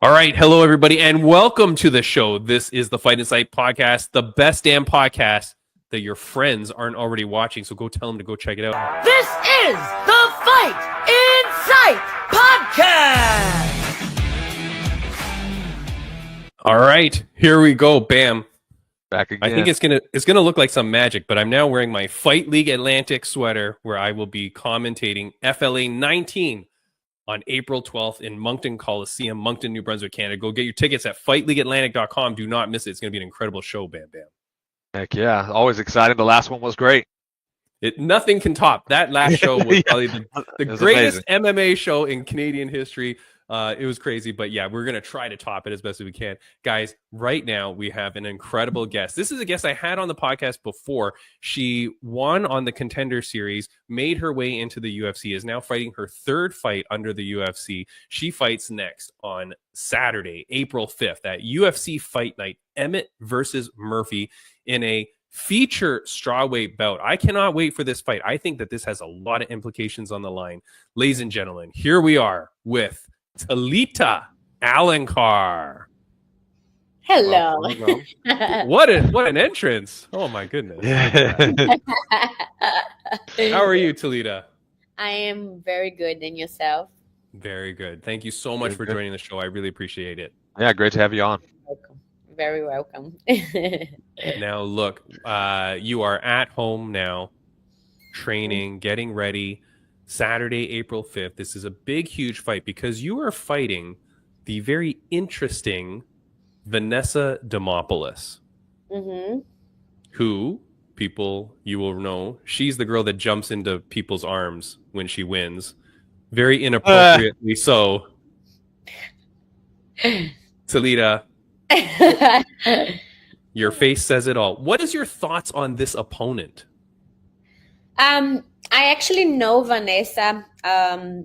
All right. Hello, everybody, and welcome to the show. This is the Fight Insight podcast, the best damn podcast that your friends aren't already watching. So go tell them to go check it out. This is the Fight Insight podcast. All right. Here we go. Bam. Back again. I think it's gonna look like some magic, but I'm now wearing my Fight League Atlantic sweater where I will be commentating FLA 19 on April 12th in Moncton Coliseum, Moncton, New Brunswick, Canada. Go get your tickets at fightleagueatlantic.com. Do not miss it. It's going to be an incredible show, Bam Bam. Heck yeah. Always exciting. The last one was great. Nothing can top. That last show was probably the greatest amazing. MMA show in Canadian history. It was crazy, but yeah, we're going to try to top it as best as we can. Guys, right now we have an incredible guest. This is a guest I had on the podcast before. She won on the Contender Series, made her way into the UFC, is now fighting her third fight under the UFC. She fights next on Saturday, April 5th at UFC Fight Night, Emmett versus Murphy in a feature strawweight bout. I cannot wait for this fight. I think that this has a lot of implications on the line. Ladies and gentlemen, here we are with Leija Alencar. Hello. What an entrance. Oh my goodness. How are you, Leija? I am very good. And yourself? Very good. Thank you so much for joining the show. I really appreciate it. Yeah, great to have you on. Welcome. Very welcome. Now, look, you are at home now, training, getting ready. Saturday, April 5th. This is a big, huge fight because you are fighting the very interesting Vanessa Demopoulos, who people you will know, she's the girl that jumps into people's arms when she wins. Very inappropriately so. Leija, your face says it all. What is your thoughts on this opponent? I actually know Vanessa. I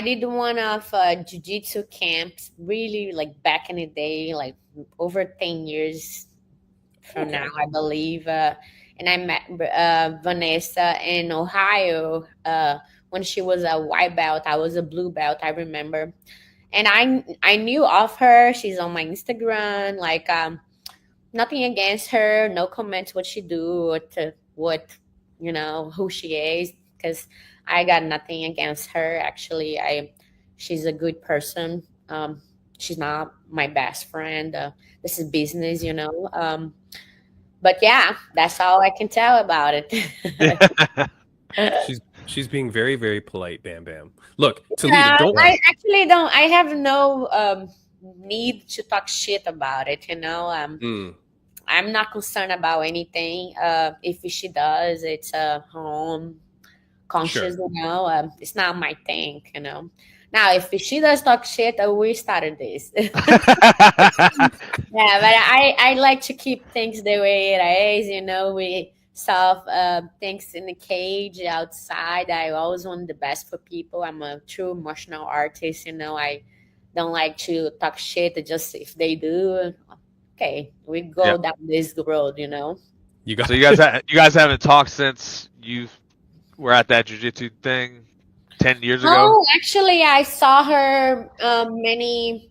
did one of jiu-jitsu camps really like back in the day, like over 10 years from now, I believe. And I met Vanessa in Ohio when she was a white belt. I was a blue belt, I remember. And I knew of her. She's on my Instagram. Like nothing against her. No comments what she do, what you know, who she is, because I got nothing against her. Actually, she's a good person. She's not my best friend. This is business, you know. But yeah, that's all I can tell about it. She's being very, very polite, Bam Bam. Look, Leija, don't I actually don't. I have no need to talk shit about it, you know. I'm not concerned about anything. If she does, it's her own conscious, Sure. you know. It's not my thing, you know. Now, if she does talk shit, we started this. Yeah, but I like to keep things the way it is, you know. We solve things in the cage outside. I always want the best for people. I'm a true emotional artist, you know. I don't like to talk shit. Just if they do, okay, we go down this road, you know. So you guys haven't talked since you were at that jiu-jitsu thing 10 years ago? Oh, actually, I saw her many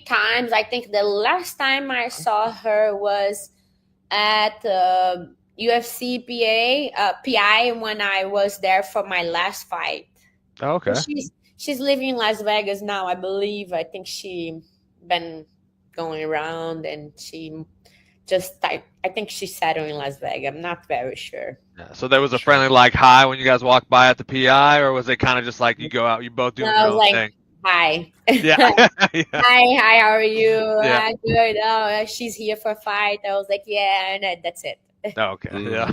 times. I think the last time I saw her was at UFC PI when I was there for my last fight. Oh, okay. She's living in Las Vegas now, I believe. I think she been going around and she just I think she settled in Las Vegas. I'm not very sure. Yeah, so there was a friendly like hi when you guys walked by at the PI, or was it kind of just like you go out, you both doing your own thing? Hi. Yeah. Hi, how are you? Yeah. Good. Oh, she's here for a fight. I was like, yeah, and that's it. Oh, okay. Yeah.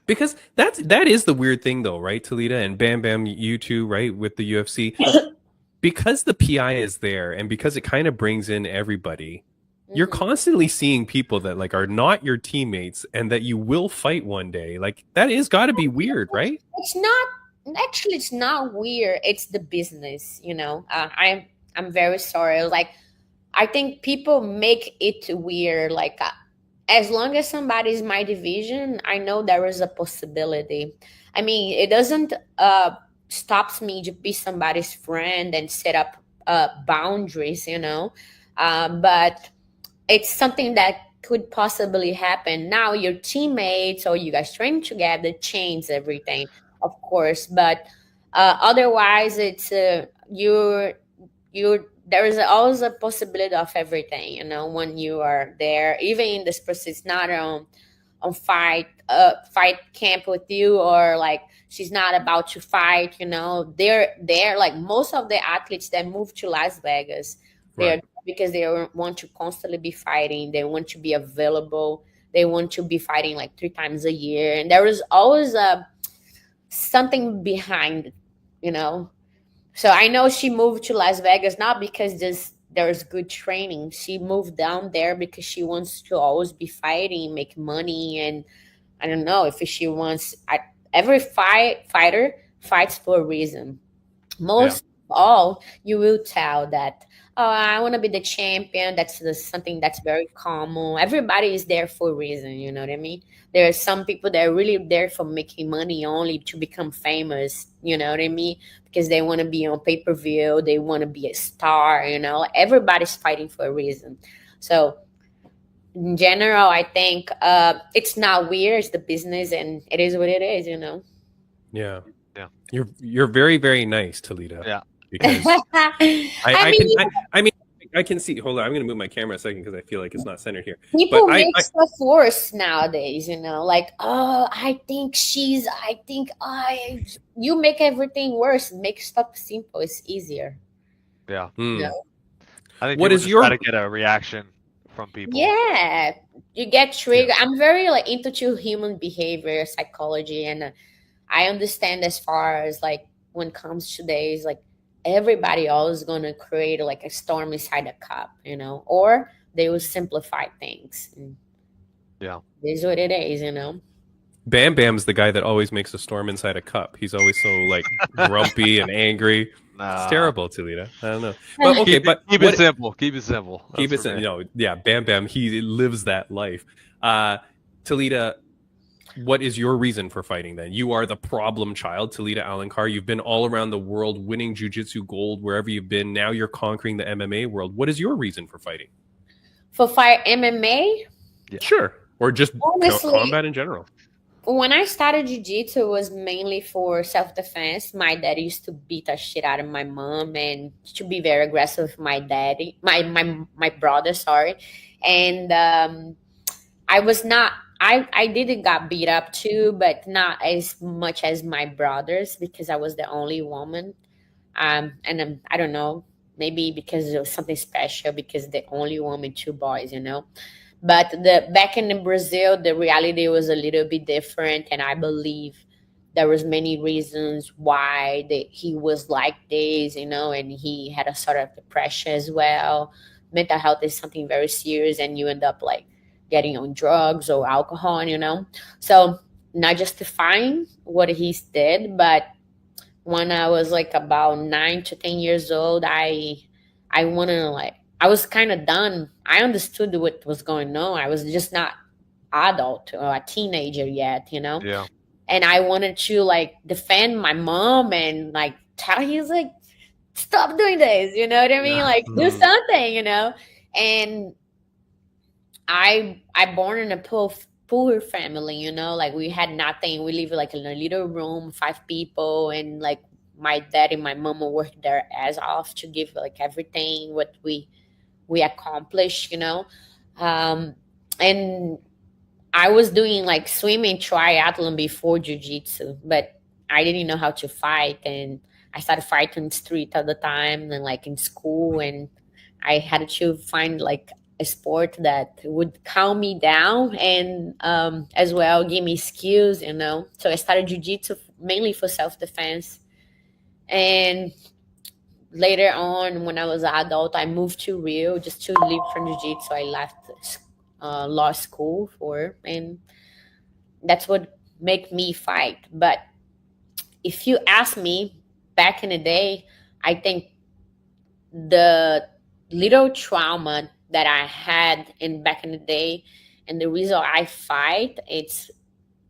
Because that is the weird thing though, right, Leija? And Bam Bam, you too, right, with the UFC. Because the PI is there and because it kind of brings in everybody, you're constantly seeing people that like are not your teammates and that you will fight one day. Like that is got to be weird, right? It's not weird. It's the business, you know. I'm very sorry. Like I think people make it weird. Like as long as somebody's my division, I know there is a possibility. I mean, it doesn't stops me to be somebody's friend and set up boundaries, you know. But it's something that could possibly happen. Now your teammates or you guys train together change everything, of course. But otherwise, it's you there is always a possibility of everything, you know, when you are there, even in this process, not on fight camp with you, or like she's not about to fight, you know. They're like most of the athletes that move to Las Vegas, they're Right. because they want to constantly be fighting, they want to be available, they want to be fighting like 3 times a year, and there is always a something behind, you know. So I know she moved to Las Vegas not because there's good training. She moved down there because she wants to always be fighting, make money, and I don't know if she wants. Every fighter fights for a reason. Yeah. Most of all, you will tell that, oh, I want to be the champion. Something that's very common. Everybody is there for a reason. You know what I mean? There are some people that are really there for making money only to become famous. You know what I mean? Because they want to be on pay-per-view. They want to be a star. You know, everybody's fighting for a reason. So in general, I think it's not weird. It's the business, and it is what it is. You know. Yeah. Yeah. You're very, very nice, Talita. Yeah. Because I mean, I mean, I can see. Hold on, I'm going to move my camera a second because I feel like it's not centered here. people But make stuff worse nowadays, you know, like, oh, I think you make everything worse. Make stuff simple. It's easier. Yeah. Hmm. You know? I think What people is just your- try to get a reaction from people. Yeah. You get triggered. I'm very like into human behavior, psychology, and I understand as far as like when it comes to days, like everybody always gonna create like a storm inside a cup, you know, or they will simplify things. And Yeah. it is what it is, you know. Bam Bam's the guy that always makes a storm inside a cup. He's always so like grumpy and angry. It's terrible, Talita. I don't know. But okay, but keep it simple. Keep it simple. Keep That's it for me. simple. You know, yeah, Bam Bam, he lives that life. Talita, what is your reason for fighting then? You are the problem child, Talita Alencar. You've been all around the world winning jiu-jitsu gold wherever you've been. Now you're conquering the MMA world. What is your reason for fighting? For fight MMA, Yeah. Sure. Or just honestly, combat in general. when I started jiu-jitsu, it was mainly for self-defense. My dad used to beat the shit out of my mom and to be very aggressive with my brother, sorry. And I was not I didn't got beat up too, but not as much as my brothers because I was the only woman. And I don't know, maybe because it was something special because the only woman, two boys, you know. But the back in Brazil, the reality was a little bit different, and I believe there was many reasons why he was like this, you know, and he had a sort of depression as well. Mental health is something very serious, and you end up like getting on drugs or alcohol, you know. So not justifying what he did, but when I was like about 9 to 10 years old, I wanna like I was kind of done. I understood what was going on. I was just not adult or a teenager yet, you know. Yeah. And I wanted to like defend my mom and like tell he's like stop doing this, you know what I mean? Yeah. Like do something, you know. And I born in a poor family, you know, like we had nothing. We live like in a little room, 5 people, and like my dad and my mama worked their ass off to give like everything what we accomplished, you know. And I was doing like swimming triathlon before jiu-jitsu, but I didn't know how to fight, and I started fighting in the street all the time and like in school, and I had to find like a sport that would calm me down and as well give me skills, you know. So I started jiu-jitsu mainly for self-defense, and later on when I was an adult, I moved to Rio just to live from jiu-jitsu. I left law school for, and that's what make me fight. But if you ask me back in the day, I think the little trauma that I had in back in the day and the reason I fight, it's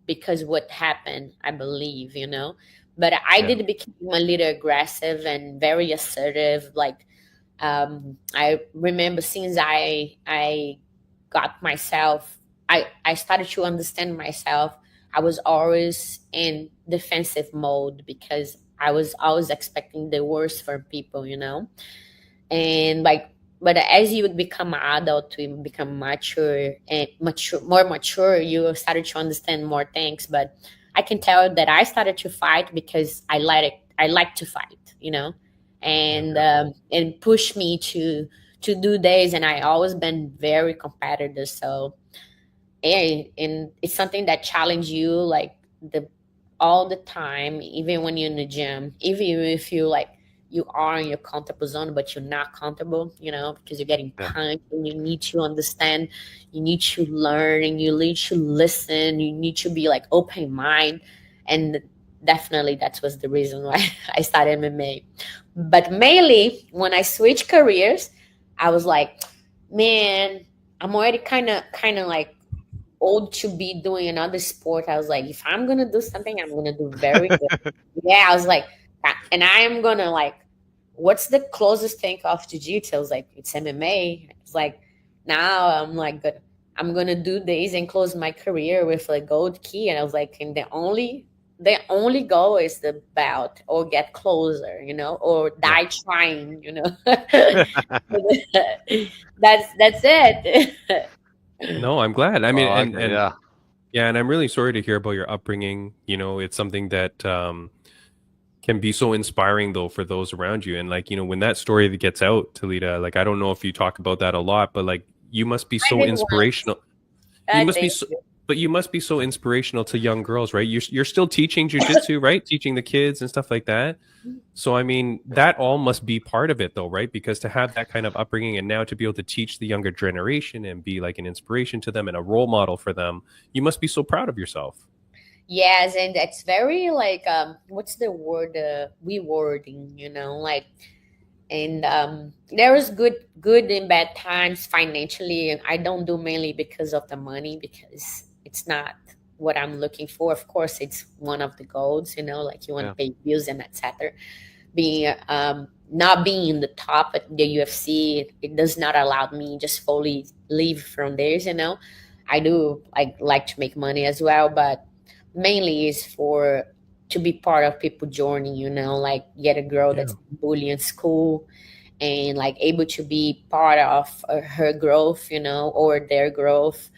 because what happened, I believe, you know. But I did become a little aggressive and very assertive. Like I remember since I got myself, I started to understand myself. I was always in defensive mode because I was always expecting the worst from people, and like, but as you would become an adult, you become mature and more mature, you started to understand more things. But I can tell that I started to fight because I like to fight, and push me to do this. And I always been very competitive. So, and it's something that challenge you like the all the time, even when you're in the gym, even if you like you are in your comfortable zone, but you're not comfortable, because you're getting Yeah. punched, and you need to understand, you need to learn, and you need to listen, you need to be like open mind. And definitely that was the reason why I started MMA. But mainly when I switched careers, I was like, man, I'm already kind of like old to be doing another sport. I was like, if I'm gonna do something, I'm gonna do very good. Yeah, I was like, and I am gonna like, what's the closest thing of jiu-jitsu? I was like, it's MMA. It's like, now I'm like, good. I'm gonna do this and close my career with a gold key. And I was like, and the only goal is the belt or get closer, or die trying, that's it. No, I'm glad. I mean, Well, I and agree. Yeah. yeah, and I'm really sorry to hear about your upbringing. It's something that can be so inspiring though for those around you. And like, when that story that gets out, Talita, like I don't know if you talk about that a lot, but like you must be I so did once. inspirational. You I must be think. so, but you must be so inspirational to young girls, right? You're still teaching jujitsu, right? Teaching the kids and stuff like that. So I mean, that all must be part of it though, right? Because to have that kind of upbringing and now to be able to teach the younger generation and be like an inspiration to them and a role model for them, you must be so proud of yourself. Yes, and it's very like what's the word? Rewarding, like, and there is good and bad times financially. I don't do mainly because of the money, because it's not what I'm looking for. Of course, it's one of the goals, like you want to Yeah. pay bills and etc. Being not being in the top at the UFC, it does not allow me just fully leave from there. I do like to make money as well, but mainly is for to be part of people journey. Like get a girl Yeah. that's bullied in school and like able to be part of her growth, or their growth,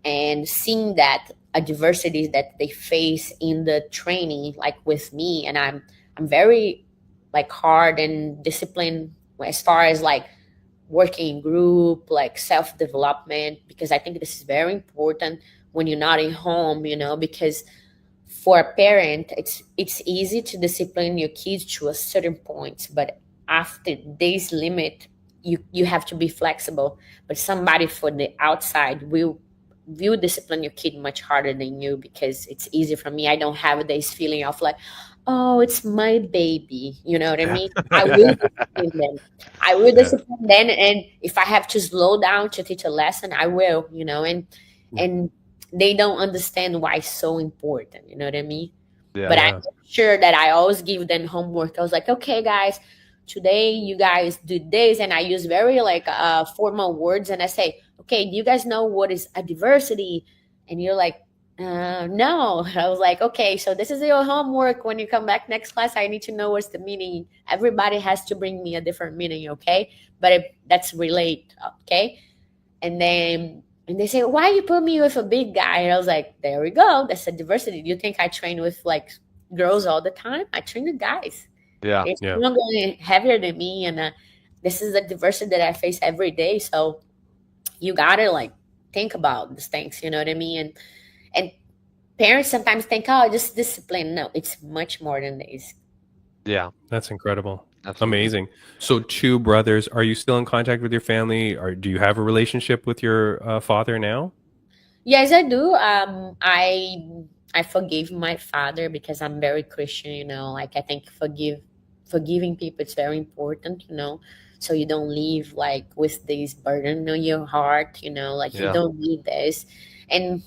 and seeing that adversities that they face in the training, like with me. And I'm very like hard and disciplined as far as like working in group, like self development, because I think this is very important when you're not in home, because for a parent, it's easy to discipline your kids to a certain point, but after this limit, you have to be flexible. But somebody for the outside will discipline your kid much harder than you, because it's easy for me. I don't have this feeling of like, oh, it's my baby. You know what I mean? I will discipline them. I will Yeah. discipline them, and if I have to slow down to teach a lesson, I will. And they don't understand why it's so important. You know what I mean? Yeah. But I'm Yeah. sure that I always give them homework. I was like, okay, guys, today you guys do this, and I use very like formal words, and I say, okay, do you guys know what is a diversity? And you're like, no. I was like, okay, so this is your homework. When you come back next class, I need to know what's the meaning. Everybody has to bring me a different meaning, okay? But that's relate, okay? And they say, why you put me with a big guy? And I was like, there we go. That's a diversity. Do you think I train with like girls all the time? I train with guys. Yeah. It's Yeah. someone going heavier than me, and this is the diversity that I face every day. So you gotta like think about these things. You know what I mean? And parents sometimes think, oh, just discipline. No, it's much more than this. Yeah. That's incredible. Absolutely. Amazing. So two brothers, are you still in contact with your family, or do you have a relationship with your father now? Yes, I do. I forgive my father because I'm very Christian. Like I think forgiving people is very important. So you don't live like with this burden on your heart. Like you Yeah. don't need this, and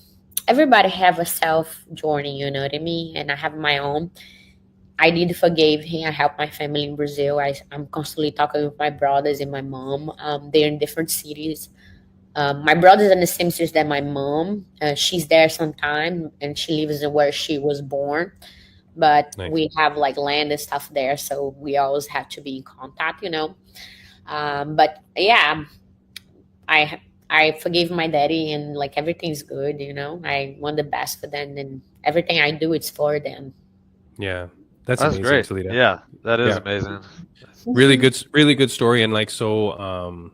everybody have a self journey. You know what I mean? And I have my own. I did forgive him. I helped my family in Brazil. I'm constantly talking with my brothers and my mom. They're in different cities. My brother's in the same city that my mom. She's there sometime, and she lives in where she was born. But Nice. we have like land and stuff there, so we always have to be in contact, you know. But yeah, I forgave my daddy, and like everything's good, you know. I want the best for them, and everything I do, it's for them. Yeah, that's That's amazing, great. Talita. Yeah, that is Yeah. amazing. Really good story, and like so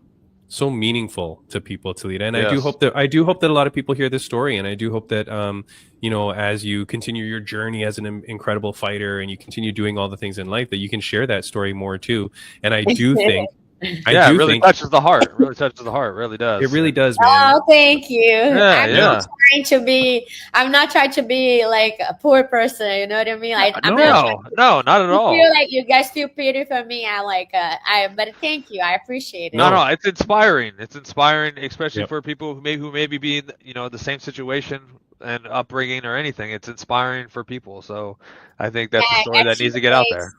meaningful to people, Talita. And I do hope that a lot of people hear this story, and I do hope that you know, as you continue your journey as an incredible fighter and you continue doing all the things in life, that you can share that story more too. And I do think it really touches the heart. It really touches the heart. It really does. It really does, man. Oh, thank you. Yeah, I'm not trying to be like a poor person. You know what I mean? I'm no, not at all. Feel like you guys feel pity for me. But thank you. I appreciate it. No, it's inspiring. It's inspiring, especially for people who maybe be in, you know, the same situation and upbringing or anything. It's inspiring for people. So I think that's a story that needs to get out there.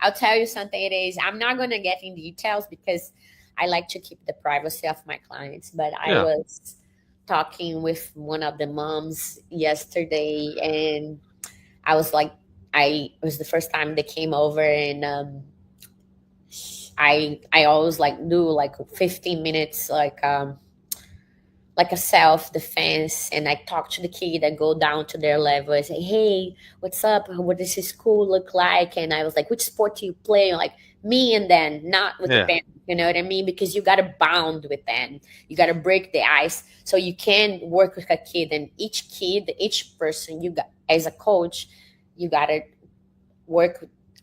I'll tell you something. It is. I'm not going to get in details because I like to keep the privacy of my clients. But I was talking with one of the moms yesterday, and I was like, it was the first time they came over, and I always like do like 15 minutes like a self-defense, and I talk to the kid. I go down to their level. I say, hey, what's up? What does this school look like? And I was like, which sport do you play? Like me and then, not with the parents, you know what I mean? Because you got to bond with them. You got to break the ice so you can work with a kid. And each person, you got, as a coach, you got to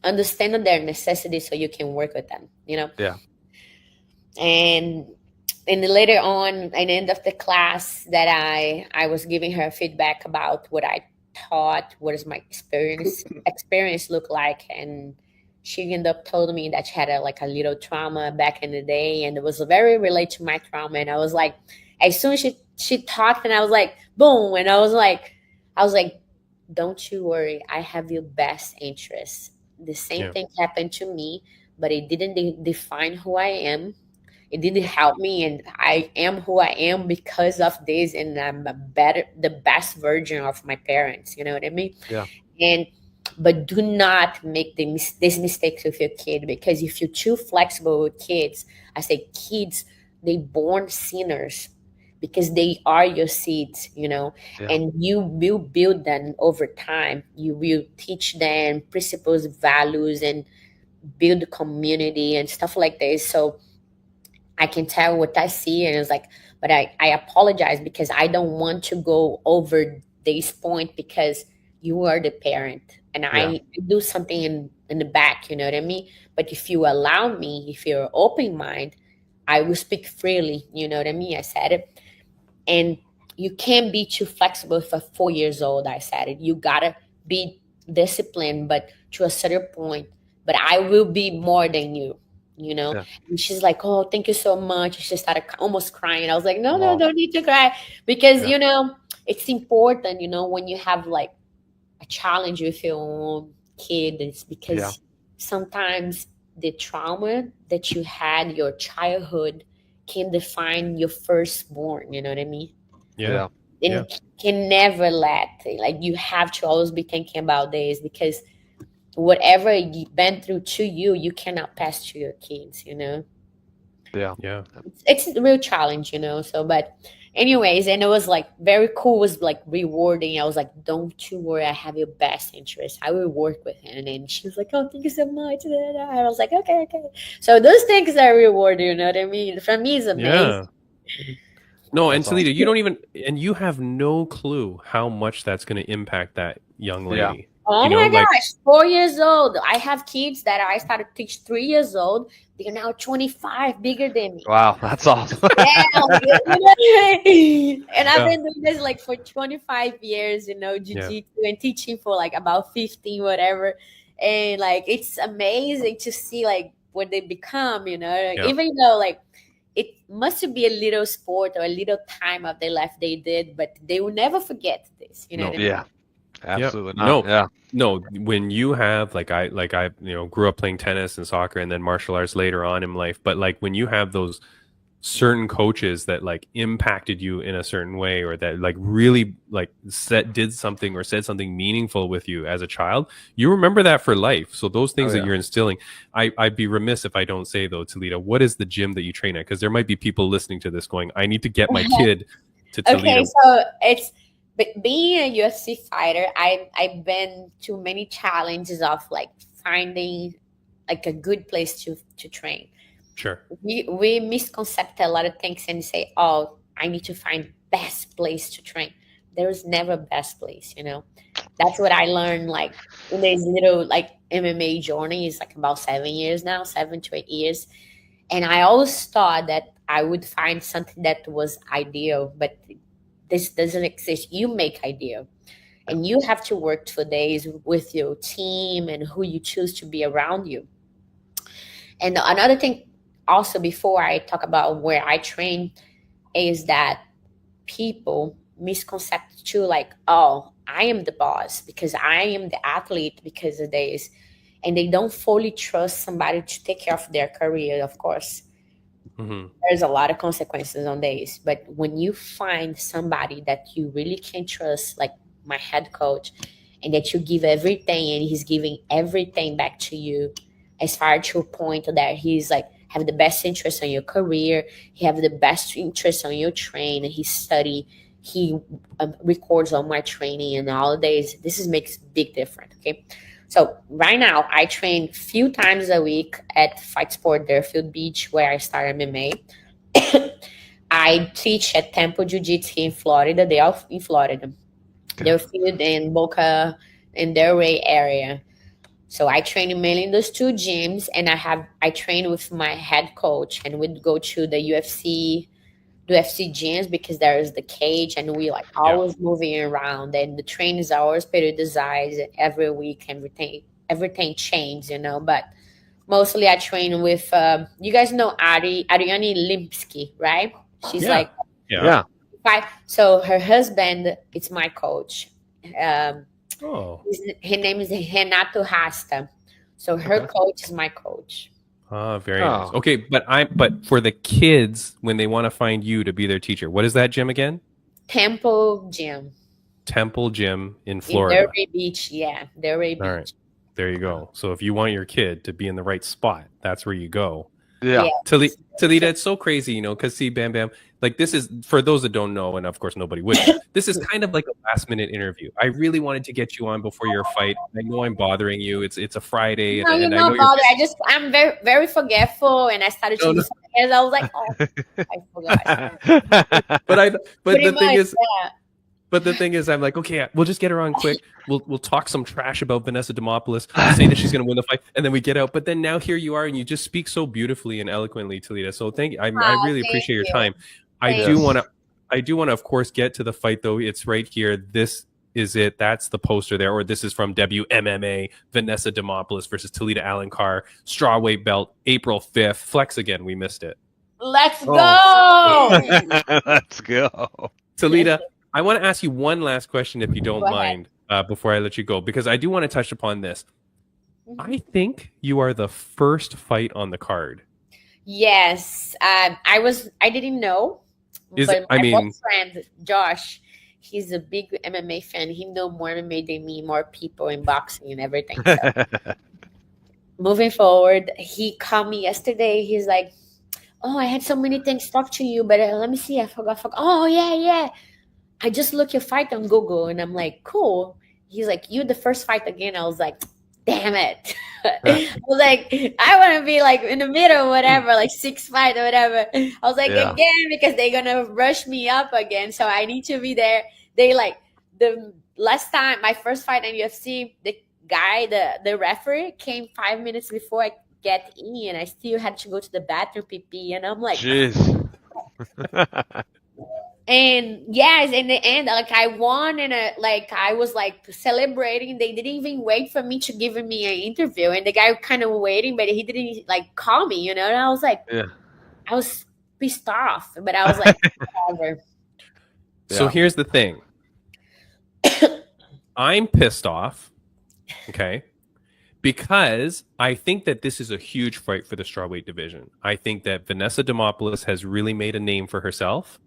understand their necessities so you can work with them, you know? Yeah. And later on, at the end of the class, that I was giving her feedback about what I taught, what is my experience look like, and she ended up telling me that she had a little trauma back in the day, and it was very related to my trauma. And I was like, as soon as she taught, and I was like, boom, and I was like, don't you worry, I have your best interests. The same thing happened to me, but it didn't define who I am. It didn't help me, and I am who I am because of this, and I'm the best version of my parents. You know what I mean? Yeah. But do not make these mistakes with your kid, because if you're too flexible with kids, I say kids, they born sinners because they are your seeds, you know, and you will build them over time. You will teach them principles, values, and build a community and stuff like this. So I can tell what I see, and it's like, but I apologize because I don't want to go over this point because you are the parent, and I do something in the back, you know what I mean? But if you allow me, if you're open mind, I will speak freely, you know what I mean? I said it. And you can't be too flexible for 4 years old. I said it. You gotta be disciplined, but to a certain point. But I will be more than you. You know, and she's like, oh, thank you so much. She started almost crying. I was like, no, don't need to cry, because, you know, it's important, you know, when you have like a challenge with your own kid, it's because sometimes the trauma that you had, your childhood, can define your firstborn. You know what I mean? Yeah. And can never you have to always be thinking about this, because whatever you've been through to you, you cannot pass to your kids, you know? Yeah. It's a real challenge, you know? So, but anyways, and it was like very cool, it was like rewarding. I was like, don't you worry, I have your best interest. I will work with him. And she was like, oh, thank you so much. I was like, okay. So those things are rewarding, you know what I mean? For me, it's amazing. Yeah. No, and Talita, you have no clue how much that's going to impact that young lady. Yeah. Oh my gosh, 4 years old. I have kids that I started to teach 3 years old. They're now 25, bigger than me. Wow, that's awesome. And I've been doing this like for 25 years, you know, jiu-jitsu and teaching for like about 15, whatever. And like, it's amazing to see like what they become, you know, even though like it must be a little sport or a little time of their life they did, but they will never forget this, you know what I mean? Absolutely Yep. not. Yeah. No, when you have like I grew up playing tennis and soccer and then martial arts later on in life, but like when you have those certain coaches that like impacted you in a certain way, or that like really like did something or said something meaningful with you as a child, you remember that for life. So those things that you're instilling, I'd be remiss if I don't say though, Toledo, what is the gym that you train at? Because there might be people listening to this going, I need to get my kid to Toledo. Okay, so it's being a UFC fighter. I've been to many challenges of like finding like a good place to train. Sure. We misconcept a lot of things and say, oh, I need to find best place to train. There's never best place, you know. That's what I learned like in this little like MMA journey. It's like about 7 years now, 7 to 8 years. And I always thought that I would find something that was ideal, but this doesn't exist. You make ideal. And you have to work for days with your team and who you choose to be around you. And another thing also before I talk about where I train is that people misconcept too, like, oh, I am the boss because I am the athlete because of this. And they don't fully trust somebody to take care of their career, of course. Mm-hmm. There's a lot of consequences on this. But when you find somebody that you really can trust, like my head coach, and that you give everything and he's giving everything back to you, as far to a point that he's like, have the best interest on your career, he have the best interest on your train, and he study, he records all my training and all of this. This makes big difference. Okay, so right now I train few times a week at Fight Sport Deerfield Beach, where I start MMA. I teach at Temple Jiu-Jitsu in Florida. They are in Florida. Deerfield and Boca and Delray area. So I train mainly in those two gyms, and I train with my head coach, and we'd go to the UFC gyms because there is the cage, and we like always moving around, and the trainings are always periodized every week. Everything changes, you know. But mostly I train with you guys know Ariane Limpsky, right? She's like so her husband is my coach. Her name is Renato Rasta. So her coach is my coach. Very nice. Okay, but for the kids, when they want to find you to be their teacher, what is that gym again? Temple Gym. Temple Gym in Florida. In Delray Beach, Delray Beach. All right, there you go. So if you want your kid to be in the right spot, that's where you go. Yeah. Toledo, it's so crazy, you know, because see, Bam Bam, like this is, for those that don't know, and of course nobody would, this is kind of like a last minute interview. I really wanted to get you on before your fight. I know I'm bothering you. It's a Friday. No, you're not bothered. I'm very, very forgetful, and I started to do something else. I was like, oh, I forgot. But the thing is, I'm like, okay, we'll just get her on quick. We'll talk some trash about Vanessa Demopoulos, say that she's going to win the fight, and then we get out. But then now here you are, and you just speak so beautifully and eloquently, Toledo. So thank you. I really appreciate your time. I do want to, of course, get to the fight though. It's right here. This is it. That's the poster there, or this is from WMMA. Vanessa Demopoulos versus Toledo Alencar, strawweight belt, April 5th. Flex again. We missed it. Let's go. Let's go. Toledo, I want to ask you one last question, if you don't mind, before I let you go, because I do want to touch upon this. I think you are the first fight on the card. Yes, I didn't know. Boyfriend Josh, he's a big MMA fan. He knows more MMA than me, more people in boxing and everything. So. Moving forward, he called me yesterday. He's like, "Oh, I had so many things to talk to you, but let me see. I forgot. Oh, yeah. I just looked your fight on Google," and I'm like, "Cool." He's like, "You the first fight again?" I was like, "Damn it!" I was like, "I want to be like in the middle, whatever, like 6 fight or whatever." I was like, again, because they're gonna rush me up again, so I need to be there. They like the last time, my first fight in UFC, the guy, the referee came 5 minutes before I get in, and I still had to go to the bathroom, pee, and I'm like, jeez. And yes, in the end, like I won, and I was like celebrating. They didn't even wait for me to give me an interview, and the guy kind of waiting, but he didn't like call me, you know. And I was like, I was pissed off, but I was like, whatever. So here's the thing. I'm pissed off. Okay. Because I think that this is a huge fight for the strawweight division. I think that Vanessa Demopoulos has really made a name for herself.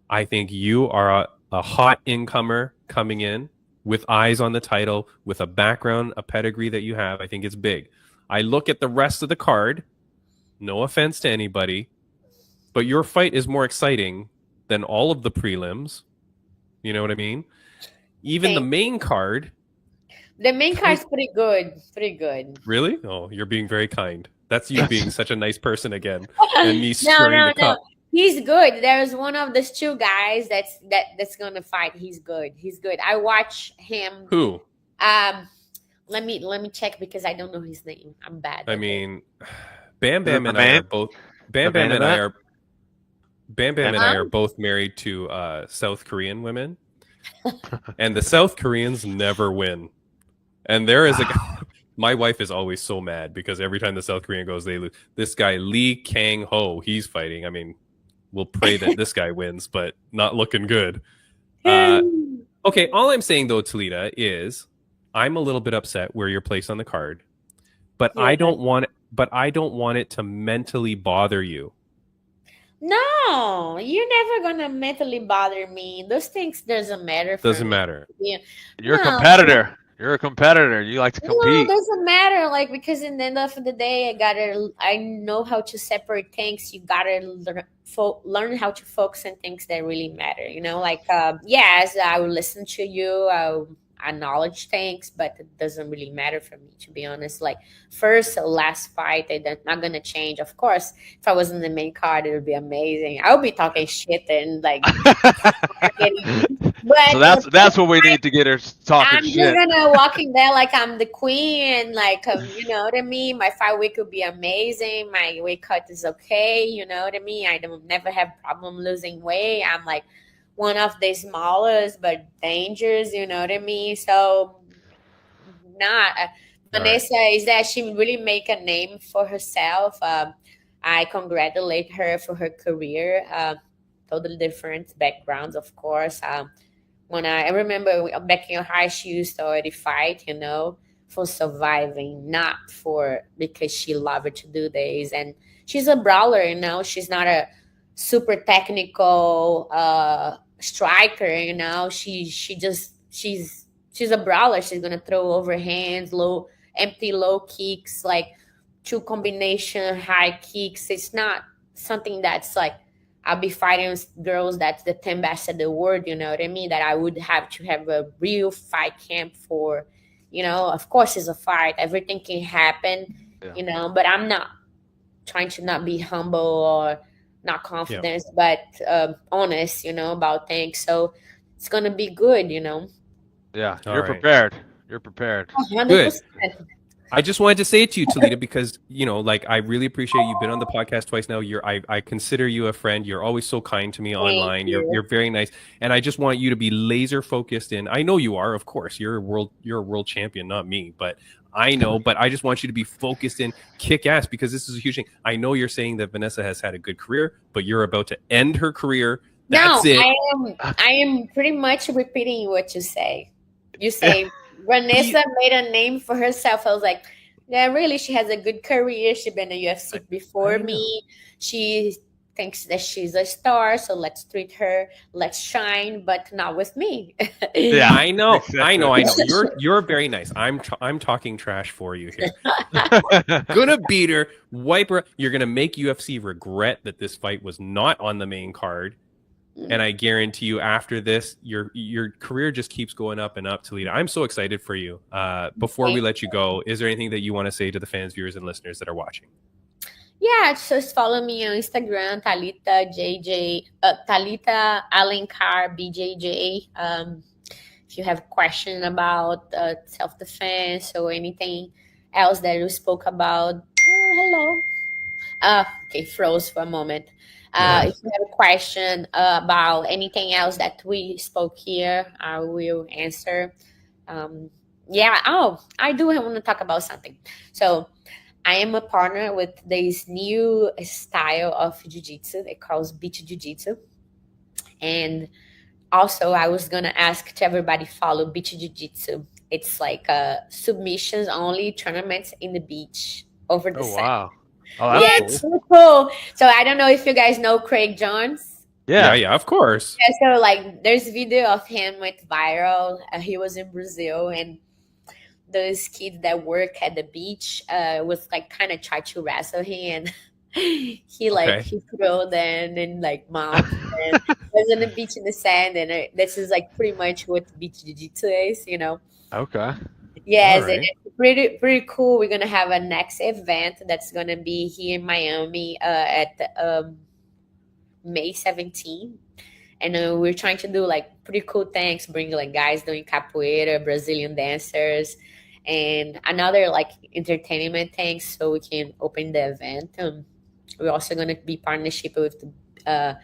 I think you are a hot incomer coming in with eyes on the title, with a background, a pedigree that you have. I think it's big. I look at the rest of the card, no offense to anybody, but your fight is more exciting than all of the prelims. You know what I mean? Even the main card. The main card's pretty good. Pretty good. Really? Oh, you're being very kind. That's you being such a nice person again. And me stirring the cup. He's good. There's one of those two guys that's gonna fight. He's good. He's good. I watch him. Who? Let me check because I don't know his name. I'm bad. I mean, Bam Bam and I are both. Bam Bam and I are. Bam Bam and I are both married to South Korean women, and the South Koreans never win. And there is a guy, my wife is always so mad because every time the South Korean goes, they lose. This guy, Lee Kang-ho, he's fighting. I mean, we'll pray that this guy wins, but not looking good. Okay, all I'm saying, though, Talita, is I'm a little bit upset where you're placed on the card, but I don't want it to mentally bother you. No, you're never gonna mentally bother me. Those things doesn't matter. Doesn't matter. Yeah. You're a competitor. You're a competitor. You like to compete. No, it doesn't matter. Like, because in the end of the day, I know how to separate things. You gotta learn how to focus on things that really matter. You know, like yes, I will listen to you. I'll acknowledge things, but it doesn't really matter for me, to be honest. Like, first or last fight, they're not gonna change. Of course, if I was in the main card, it would be amazing. I would be talking shit and like. But so that's what we need to get her talking I'm shit. just gonna walk in there like I'm the queen, like you know what I mean. My fight week would be amazing. My weight cut is okay, you know what I mean. I don't never have problem losing weight. I'm like one of the smallest but dangerous, you know what I mean. So, Vanessa is that she really make a name for herself. I congratulate her for her career. Totally different backgrounds, of course. When I remember back in high, she used to already fight, you know, for surviving, not for because she loved to do this. And she's a brawler, you know. She's not a super technical striker, you know. She's a brawler. She's gonna throw overhands, empty low kicks, like two combination high kicks. It's not something that's like I'll be fighting with girls that's the 10 best of the world, you know what I mean? That I would have to have a real fight camp for, you know. Of course, it's a fight. Everything can happen, you know, but I'm not trying to not be humble or not confident, but honest, you know, about things. So it's going to be good, you know. Yeah, you're prepared. You're prepared. 100%. Good. I just wanted to say it to you, Talita, because, you know, like, I really appreciate you've been on the podcast twice now. I consider you a friend. You're always so kind to me online. You're very nice. And I just want you to be laser focused in. I know you are, of course. You're a world champion, not me, but I know. But I just want you to be focused in, kick ass, because this is a huge thing. I know you're saying that Vanessa has had a good career, but you're about to end her career. That's it. I am pretty much repeating what you say. You say Vanessa made a name for herself. I was like, yeah, really, she has a good career. She's been a UFC before me. She thinks that she's a star, so let's treat her, let's shine, but not with me. Yeah, I know. I know. You're very nice. I'm talking trash for you here. Gonna beat her, wipe her. You're gonna make UFC regret that this fight was not on the main card. And I guarantee you, after this, your career just keeps going up and up, Talita. I'm so excited for you. Before we let you go, is there anything that you want to say to the fans, viewers, and listeners that are watching? Yeah, just follow me on Instagram, Talita Alencar BJJ. If you have a question about self-defense or anything else that you spoke about, hello. Okay, froze for a moment. If you have a question about anything else that we spoke here, I will answer. I do want to talk about something. So I am a partner with this new style of jiu-jitsu. It calls beach jiu-jitsu. And also, I was gonna ask to everybody follow Beach Jiu-Jitsu. It's like submissions only tournaments in the beach over the Oh sand. wow. Oh, Yeah, that's it's cool. so cool. So I don't know if you guys know Craig Jones. Yeah. Of course. Yeah, so like there's video of him went viral. He was in Brazil, and those kids that work at the beach was like kind of try to wrestle him, and Okay. he threw them and like mount and was on the beach in the sand, and this is like pretty much what beach jiu-jitsu is, you know. Okay. Yes, All right. it's pretty cool. We're gonna have a next event that's gonna be here in Miami at May 17th. And we're trying to do like pretty cool things, bring like guys doing capoeira, Brazilian dancers, and another like entertainment things so we can open the event. We're also going to be partnership with the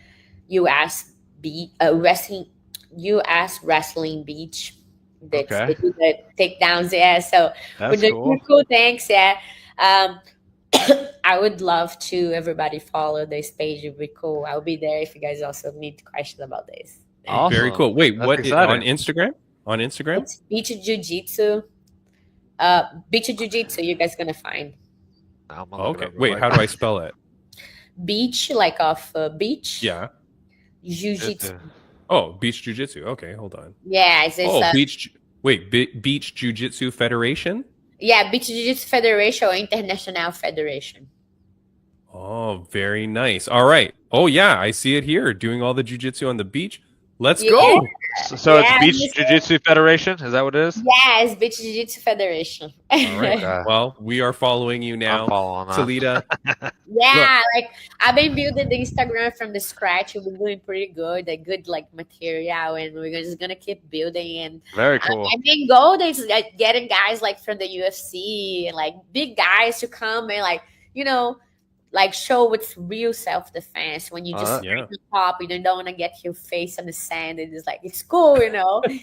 US Wrestling Beach. That's Okay. they do the takedowns, yeah. So we're That's doing cool. pretty cool things, yeah. I would love to everybody follow this page. It'd be cool. I'll be there if you guys also need questions about this. Awesome. Very cool. Wait, That's what exciting. on Instagram? On Instagram? It's Beach Jiu-Jitsu. Beach Jiu-Jitsu, you guys gonna find. I'm gonna look it Okay. up real Wait, quick. how do I spell it? Beach, like off beach. Yeah. Jiu-Jitsu. Oh, Beach Jiu-Jitsu. Okay, hold on. Yeah, it's Beach Jiu-Jitsu Federation? yeah, Beach Jiu-Jitsu Federation or International Federation. Oh, very nice. All right. Oh, yeah, I see it here. Doing all the jiu-jitsu on the beach. Let's Yeah. go. So Yeah, it's Beach Jiu-Jitsu Federation? Is that what it is? Yeah, it's Beach Jiu-Jitsu Federation. All right. Okay. Well, we are following you I'm now. following that. Talita. Yeah, like I've been building the Instagram from the scratch. We've been doing pretty good, a good like material, and we're just gonna keep building. And Very cool. my main goal is like getting guys like from the UFC and like big guys to come and like like show what's real self defense when you just yeah. stand on top. You don't want to get your face on the sand. It's like it's cool,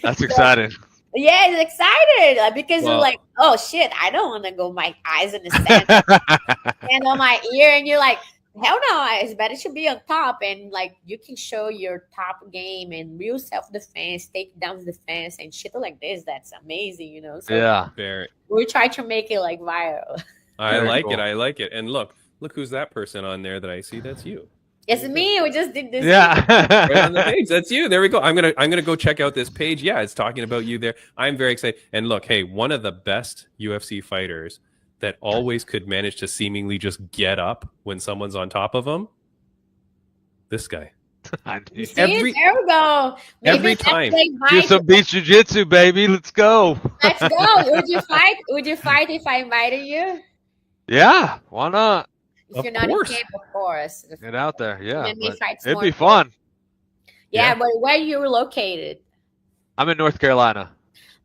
That's exciting. Yeah, it's excited like, because Well- you're like, oh shit, I don't want to go my eyes in the sand and on my ear, and you're like, hell no, it's better to be on top, and like you can show your top game and real self defense, take down defense, and shit like this. That's amazing, So Yeah. Very. we try to make it like viral. I Very like cool. it. I like it. And look who's that person on there that I see. That's you. It's me. We just did this. Right on the Yeah. page. That's you. There we go. I'm gonna go check out this page. Yeah, it's talking about you there. I'm very excited. And look, hey, one of the best UFC fighters that always could manage to seemingly just get up when someone's on top of him. This guy. You see, Every- there we go. every let's time. play Do Mike. some beach jiu-jitsu, baby. Let's go. Let's go. Would you fight? Would you fight if I invited you? Yeah. Why not? If Of you're not course. in camp, of course. Get out there. Yeah. Then we but fight It'd more. be fun. Yeah, Yeah. but where you located? I'm in North Carolina.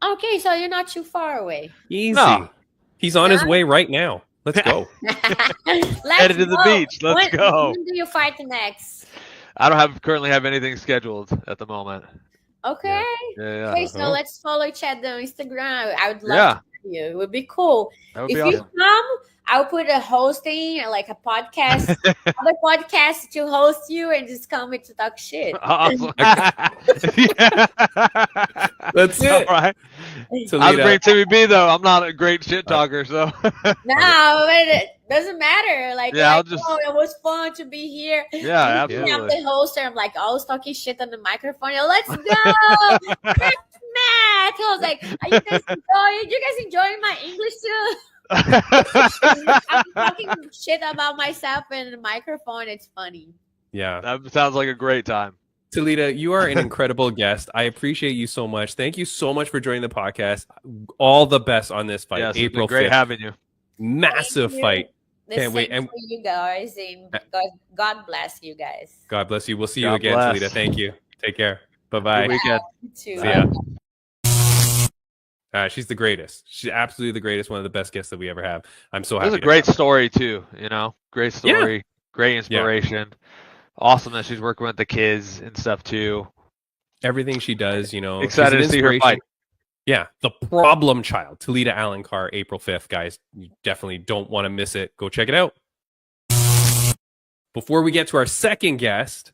Okay, so you're not too far away. Easy. No. He's on his way right now. Let's go. Let's Headed to the go. beach. Let's go. When do you fight next? I don't currently have anything scheduled at the moment. Okay. Yeah. Okay, so Uh-huh. let's follow each other on Instagram. I would love Yeah. to see you. It would be cool. That would If be you awesome. come, I'll put a hosting, like a podcast, other podcast to host you and just come and to talk shit. Awesome. That's it. All right. Talita. I'll bring Timmy B though. I'm not a great shit talker, so No, but it doesn't matter. Like, Yeah, I'll like, just- oh, it was fun to be here. yeah, I'm absolutely. the host, and I'm like always talking shit on the microphone. Let's go, Matt. I was like, are you guys enjoying? You guys enjoying my English too? I'm talking shit about myself in the microphone. It's funny. Yeah. That sounds like a great time. Talita, you are an incredible guest. I appreciate you so much. Thank you so much for joining the podcast. All the best on this fight. Yes, it's been April great 5th. having you. Massive Thank you. fight. The Can't same wait. And for you guys, and God bless you guys. God bless you. We'll see you God again, bless. Talita. Thank you. Take care. Good Bye-bye. weekend. You too. See ya. She's the greatest. She's absolutely the greatest. One of the best guests that we ever have. I'm so It happy. was a to great have her. story too. Great story, great inspiration. Awesome that she's working with the kids and stuff too. Everything she does, she's Excited an to see her inspiration. fight. Yeah, the problem child, Talita Alencar, April 5th, guys. You definitely don't want to miss it. Go check it out. Before we get to our second guest,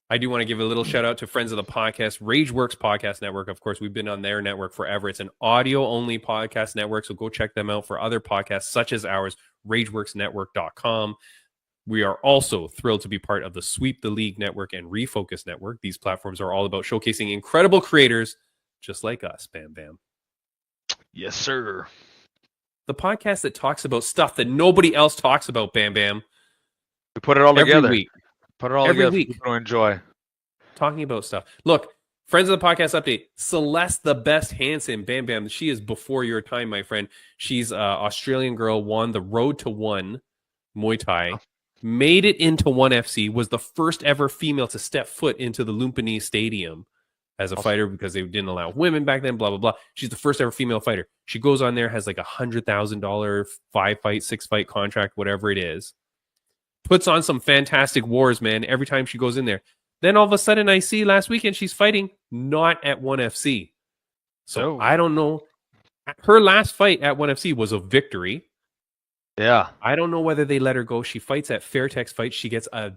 I do want to give a little shout out to friends of the podcast, RageWorks Podcast Network. Of course, we've been on their network forever. It's an audio-only podcast network, so go check them out for other podcasts such as ours, RageWorksNetwork.com. We are also thrilled to be part of the Sweep the League Network and Refocused Network. These platforms are all about showcasing incredible creators just like us, Bam Bam. Yes, sir. The podcast that talks about stuff that nobody else talks about, Bam Bam. We put it all together. Every week. Put it all Every together week. for people to enjoy. Talking about stuff. Look, friends of the podcast update, Celeste the Best Hansen, Bam Bam. She is before your time, my friend. She's an Australian girl, won the Road to One Muay Thai, made it into ONE FC, was the first ever female to step foot into the Lumpini Stadium as a fighter because they didn't allow women back then, blah, blah, blah. She's the first ever female fighter. She goes on there, has like $100,000 5-fight, 6-fight contract, whatever it is. Puts on some fantastic wars, man, every time she goes in there. Then all of a sudden I see last weekend she's fighting not at ONE FC. So I don't know. Her last fight at ONE FC was a victory. Yeah. I don't know whether they let her go. She fights at Fairtex Fight. She gets a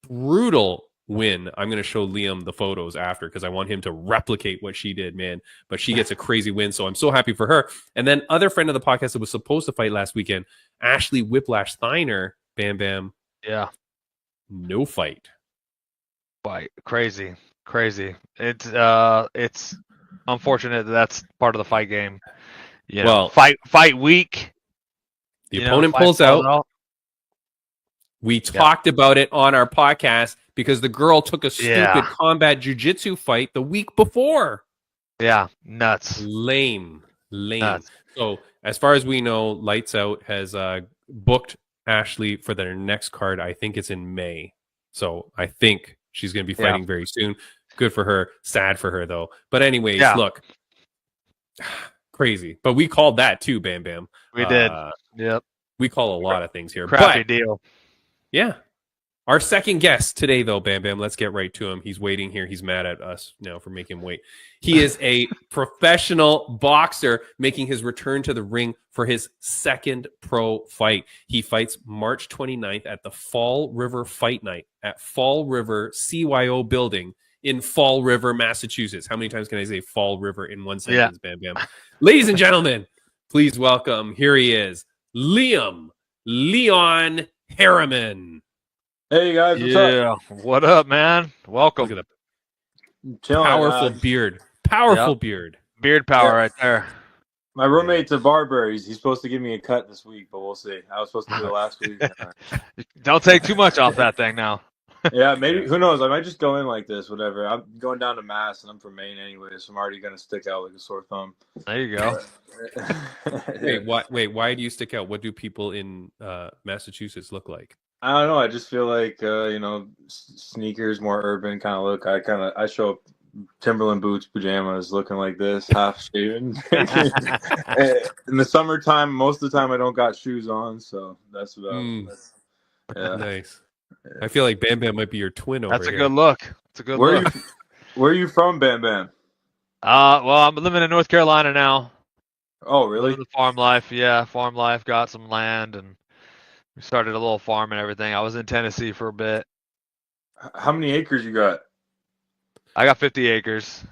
brutal win. I'm going to show Liam the photos after because I want him to replicate what she did, man. But she gets a crazy win, so I'm so happy for her. And then other friend of the podcast that was supposed to fight last weekend, Ashley Whiplash Steiner, Bam Bam. Yeah. No fight. Crazy. It's unfortunate that's part of the fight game. You know, fight week. The opponent pulls out. We talked about it on our podcast because the girl took a stupid combat jiu-jitsu fight the week before. Yeah, nuts. Lame. Nuts. So as far as we know, Lights Out has booked Ashley for their next card. I think it's in May. So I think she's going to be fighting very soon. Good for her. Sad for her, though. But anyways, look. Crazy. But we called that too, Bam Bam. We did. Yep. We call a lot of things here. Crappy deal. Yeah. Our second guest today, though, Bam Bam, let's get right to him. He's waiting here. He's mad at us now for making him wait. He is a professional boxer making his return to the ring for his second pro fight. He fights March 29th at the Fall River Fight Night at Fall River CYO building in Fall River, Massachusetts. How many times can I say Fall River in one sentence, Bam Bam? Ladies and gentlemen, please welcome, here he is, Leon Harriman. Hey guys, what's up? What up, man? Welcome. Look at the powerful beard. Powerful beard. Beard power right there. My roommate's a barber. He's supposed to give me a cut this week, but we'll see. I was supposed to do it last week. Don't take too much off that thing now. Yeah, maybe. Who knows? I might just go in like this, whatever. I'm going down to Mass, and I'm from Maine anyway, so I'm already going to stick out like a sore thumb. There you go. Why do you stick out? What do people in Massachusetts look like? I don't know. I just feel like sneakers, more urban kind of look. I show up Timberland boots, pajamas, looking like this, half shaven. In the summertime, most of the time I don't got shoes on, so that's about. Nice. Yeah. I feel like Bam Bam might be your twin over here. That's a good look. It's a good look. Where are you from, Bam Bam? Well, I'm living in North Carolina now. Oh, really? The farm life, yeah. Farm life, got some land, and we started a little farm and everything. I was in Tennessee for a bit. How many acres you got? I got 50 acres.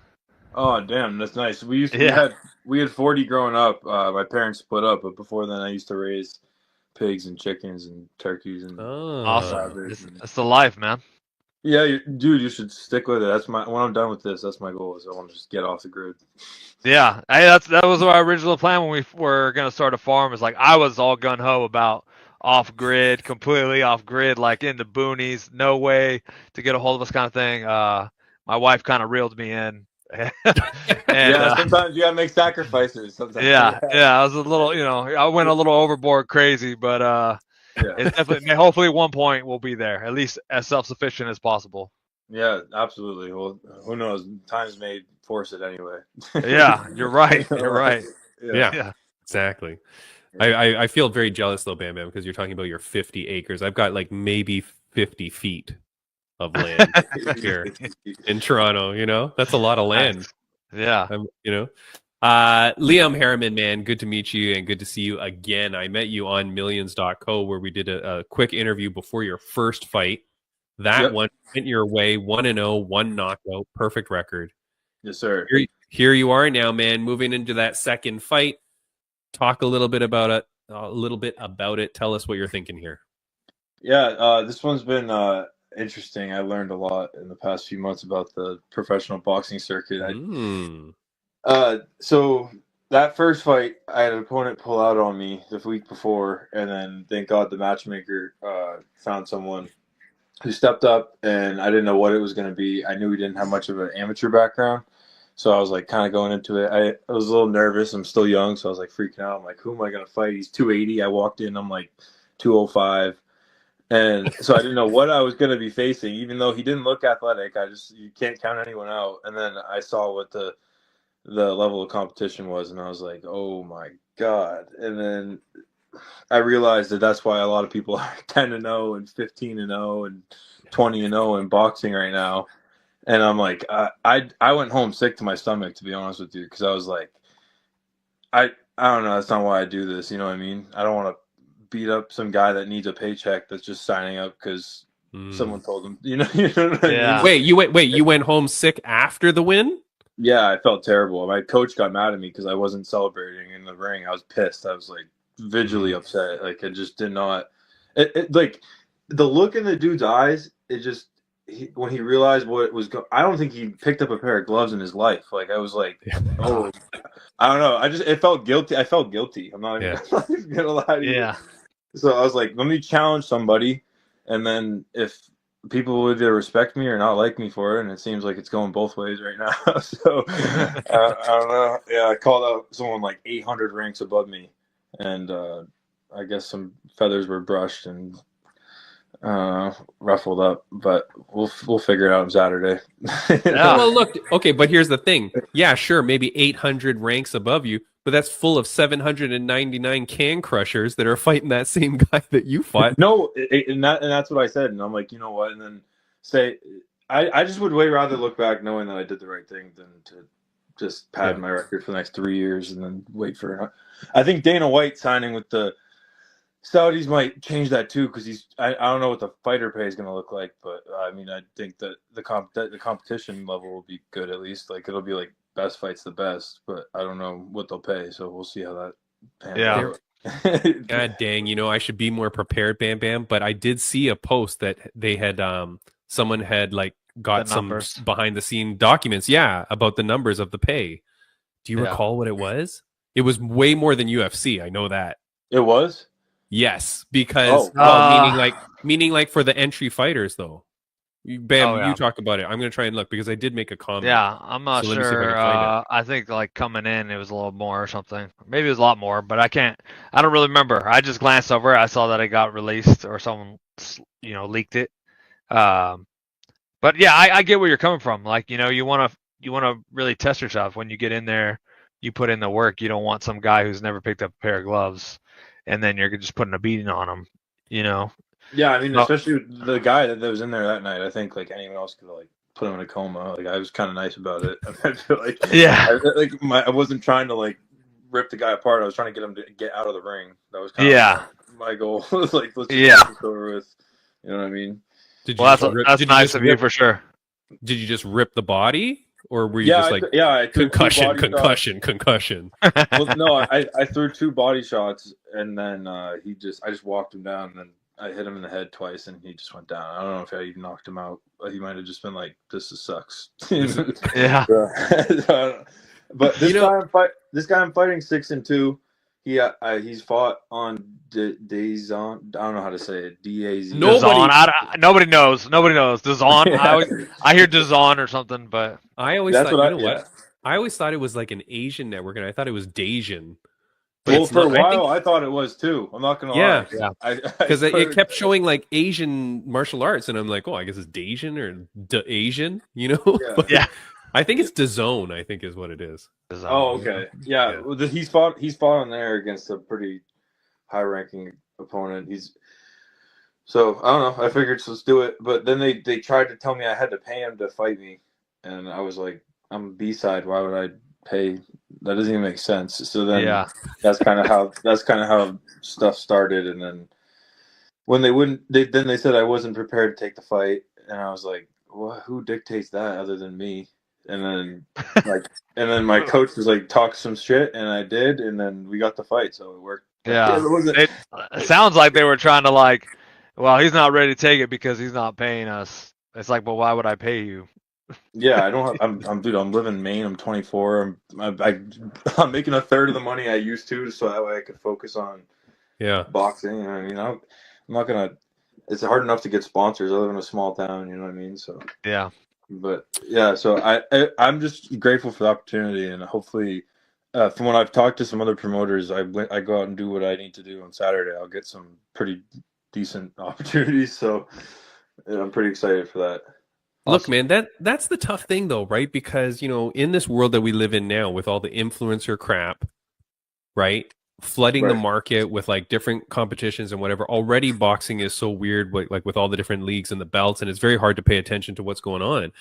Oh, damn, that's nice. We had 40 growing up. My parents split up, but before then I used to raise pigs and chickens and turkeys and awesome. That's the life, man. Yeah, dude, you should stick with it. That's when I'm done with this, that's my goal. Is I want to just get off the grid. Yeah, that was our original plan when we were gonna start a farm. Is like I was all gun ho about off grid, completely off grid, like in the boonies, no way to get a hold of us, kind of thing. My wife kind of reeled me in. Sometimes you gotta make sacrifices. Sometimes. Yeah. I was a little, I went a little overboard crazy, but it's definitely, hopefully at one point we'll be there, at least as self-sufficient as possible. Yeah, absolutely. Well, who knows? Times may force it anyway. Yeah, you're right. You're right. Yeah. Exactly. I feel very jealous though, Bam Bam, because you're talking about your 50 acres. I've got like maybe 50 feet of land here in Toronto. That's a lot of land. Yeah. Liam Harriman, man, good to meet you and good to see you again. I met you on millions.co where we did a quick interview before your first fight. That Yep. one went your way, 1-0, one knockout, perfect record. Yes, sir. Here you are now, man, moving into that second fight. Talk a little bit about it. Tell us what you're thinking here. Yeah, this one's been interesting. I learned a lot in the past few months about the professional boxing circuit. So that first fight, I had an opponent pull out on me the week before, and then thank God the matchmaker found someone who stepped up, and I didn't know what it was going to be. I knew he didn't have much of an amateur background, so I was like kind of going into it. I was a little nervous. I'm still young, so I was like freaking out. I'm like, who am I going to fight? He's 280. I walked in, I'm like 205. And so I didn't know what I was going to be facing, even though he didn't look athletic. You can't count anyone out. And then I saw what the level of competition was, and I was like, oh my God. And then I realized that that's why a lot of people are 10-0 and 15-0 and 20-0 in boxing right now. And I'm like, I went home sick to my stomach, to be honest with you, because I was like, I don't know. That's not why I do this. You know what I mean? I don't want to beat up some guy that needs a paycheck that's just signing up because someone told him. You know what I mean? Wait, you went home sick after the win? Yeah, I felt terrible. My coach got mad at me because I wasn't celebrating in the ring. I was pissed. I was like visually upset. Like I just did not. Like the look in the dude's eyes. It just when he realized what was going. I don't think he picked up a pair of gloves in his life. Like I was like, oh, I don't know. It felt guilty. I felt guilty. I'm not even gonna lie to you. Yeah. So I was like, let me challenge somebody, and then if people would either respect me or not like me for it, and it seems like it's going both ways right now. So I don't know. Yeah, I called out someone like 800 ranks above me, and I guess some feathers were brushed and ruffled up, but we'll figure it out on Saturday. Well, look, okay, but here's the thing. Yeah, sure, maybe 800 ranks above you, but that's full of 799 can crushers that are fighting that same guy that you fought. No, and that's what I said, and I'm like, you know what? And then I just would way rather look back knowing that I did the right thing than to just pad my record for the next 3 years and then wait for it. I think Dana White signing with the Saudis might change that too, because I don't know what the fighter pay is going to look like, but I mean I think that the competition level will be good at least. Like it'll be like best fights the best, but I don't know what they'll pay, so we'll see how that pans out. God dang, I should be more prepared, Bam Bam. But I did see a post that they had someone had like got some behind the scene documents, about the numbers of the pay. Do you recall what it was? It was way more than UFC. I know that. It was? Yes, because meaning like for the entry fighters though. Bam, you talk about it. I'm going to try and look because I did make a comment. Yeah, I'm not sure. I think like coming in, it was a little more or something. Maybe it was a lot more, but I don't really remember. I just glanced over it. I saw that it got released or someone, leaked it. But yeah, I get where you're coming from. Like, you want to really test yourself when you get in there. You put in the work. You don't want some guy who's never picked up a pair of gloves, and then you're just putting a beating on him. Yeah, I mean, especially the guy that was in there that night. I think like anyone else could like put him in a coma. Like I was kind of nice about it. I feel like I wasn't trying to like rip the guy apart. I was trying to get him to get out of the ring. That was kind of my goal. Let's just get this over with. You know what I mean? That's nice of you for sure. Did you just rip the body? Or were you just like I concussion? Well, no, I threw 2 body shots, and then I just walked him down, and then I hit him in the head twice, and he just went down. I don't know if I even knocked him out. He might have just been like, "This sucks." Yeah. But this guy I'm fighting 6-2. He's fought on DAZN. I don't know how to say it. DAZ. Nobody knows. DAZN. I hear DAZN or something, but I always thought. I always thought it was like an Asian network, and I thought it was Dasian. Well, for a while, I thought it was too. I'm not gonna lie. Yeah, because it kept showing like Asian martial arts, and I'm like, oh, I guess it's Dasian or Asian, Yeah. I think it's DAZN. I think is what it is. Oh, okay. Yeah. Well, he's fought on there against a pretty high-ranking opponent. So I don't know. I figured let's do it, but then they tried to tell me I had to pay him to fight me, and I was like, I'm B-side. Why would I pay? That doesn't even make sense. So then that's kind of how stuff started, and then when they wouldn't, then they said I wasn't prepared to take the fight, and I was like, well, who dictates that other than me? And then my coach was like, talk some shit, and I did, and then we got the fight, so it worked. Yeah. It wasn't. It sounds like they were trying to like, well, he's not ready to take it because he's not paying us. It's like, well, why would I pay you? Yeah, I don't have. Dude. I'm living in Maine. I'm 24. I'm making a third of the money I used to, so that way I could focus on boxing. I mean, I'm not gonna. It's hard enough to get sponsors. I live in a small town. You know what I mean? So Yeah. But yeah, so I'm just grateful for the opportunity, and hopefully, from when I've talked to some other promoters, I go out and do what I need to do on Saturday. I'll get some pretty decent opportunities. So yeah, I'm pretty excited for that. Look, man, that's the tough thing though, right? Because, you know, in this world that we live in now with all the influencer crap, right? Flooding the market with like different competitions and whatever. Already boxing is so weird, like with all the different leagues and the belts, and it's very hard to pay attention to what's going on.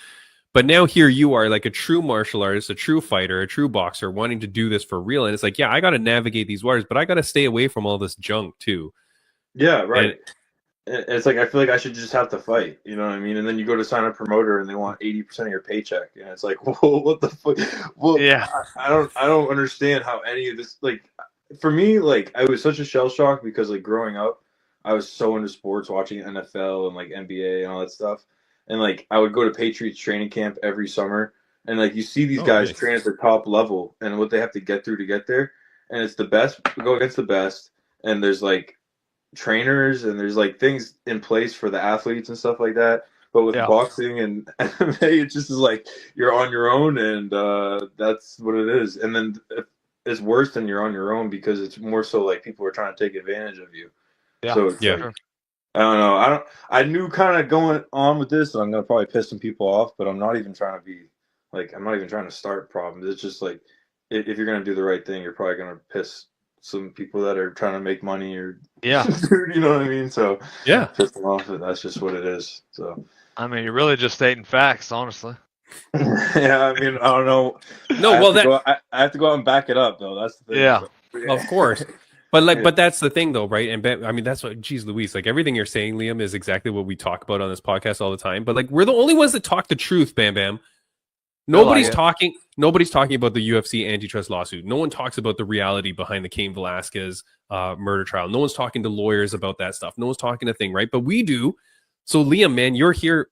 But now here you are, like a true martial artist, a true fighter, a true boxer, wanting to do this for real. And it's like, yeah, I got to navigate these waters, but I got to stay away from all this junk too. Yeah, right. And it's like I feel like I should just have to fight, you know what I mean? And then you go to sign a promoter, and they want 80% of your paycheck, and it's like, whoa, what the fuck? Well, yeah, I don't understand how any of this, like, for me, like, I was such a shell shock because, like, growing up, I was so into sports, watching NFL and like NBA and all that stuff, and like I would go to Patriots training camp every summer, and like you see these guys train at the top level and what they have to get through to get there, and it's the best, go against the best, and there's like trainers and there's like things in place for the athletes and stuff like that. But with boxing and MMA, it just is like you're on your own, and that's what it is. And then it's worse than you're on your own because it's more so like people are trying to take advantage of you. Yeah. So it's like, I don't know. I knew kind of going on with this, I'm gonna probably piss some people off, but I'm not even trying to be like, I'm not even trying to start problems. It's just like if you're gonna do the right thing, you're probably gonna piss some people that are trying to make money or you know what I mean? So piss them off. That's just what it is. So I mean, you're really just stating facts, honestly. Yeah, I mean, I don't know. No, I have to go out and back it up, though. That's the thing. Yeah, so, of course. But like, but that's the thing, though, right? And I mean, that's what, geez, Luis, like everything you're saying, Liam, is exactly what we talk about on this podcast all the time. But like, we're the only ones that talk the truth, Bam Bam. Nobody's talking. Nobody's talking about the UFC antitrust lawsuit. No one talks about the reality behind the Cain Velasquez murder trial. No one's talking to lawyers about that stuff. No one's talking to thing, right? But we do. So, Liam, man, you're here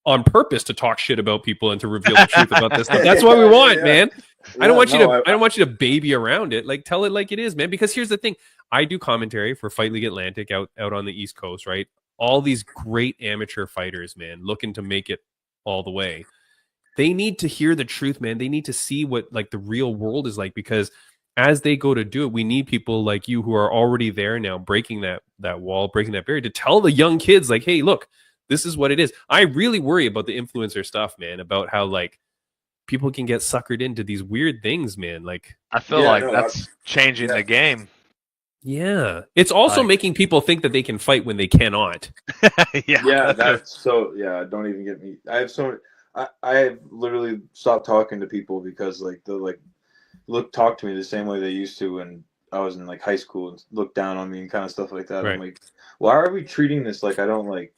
on purpose to talk shit about people and to reveal the truth about this stuff. That's what we want, man. I don't want you to. I don't want you to baby around it. Like, tell it like it is, man. Because here's the thing: I do commentary for Fight League Atlantic out on the East Coast, right? All these great amateur fighters, man, looking to make it all the way. They need to hear the truth, man. They need to see what like the real world is like, because as they go to do it, we need people like you who are already there now, breaking that wall, breaking that barrier, to tell the young kids like, hey, look, this is what it is. I really worry about the influencer stuff, man, about how like people can get suckered into these weird things, man. Like, I feel that's changing the game. Yeah. It's also making people think that they can fight when they cannot. That's so, don't even get me. I have literally stopped talking to people because like they'll like talk to me the same way they used to when I was in like high school and look down on me and kind of stuff like that. Right. I'm like, why are we treating this like I don't like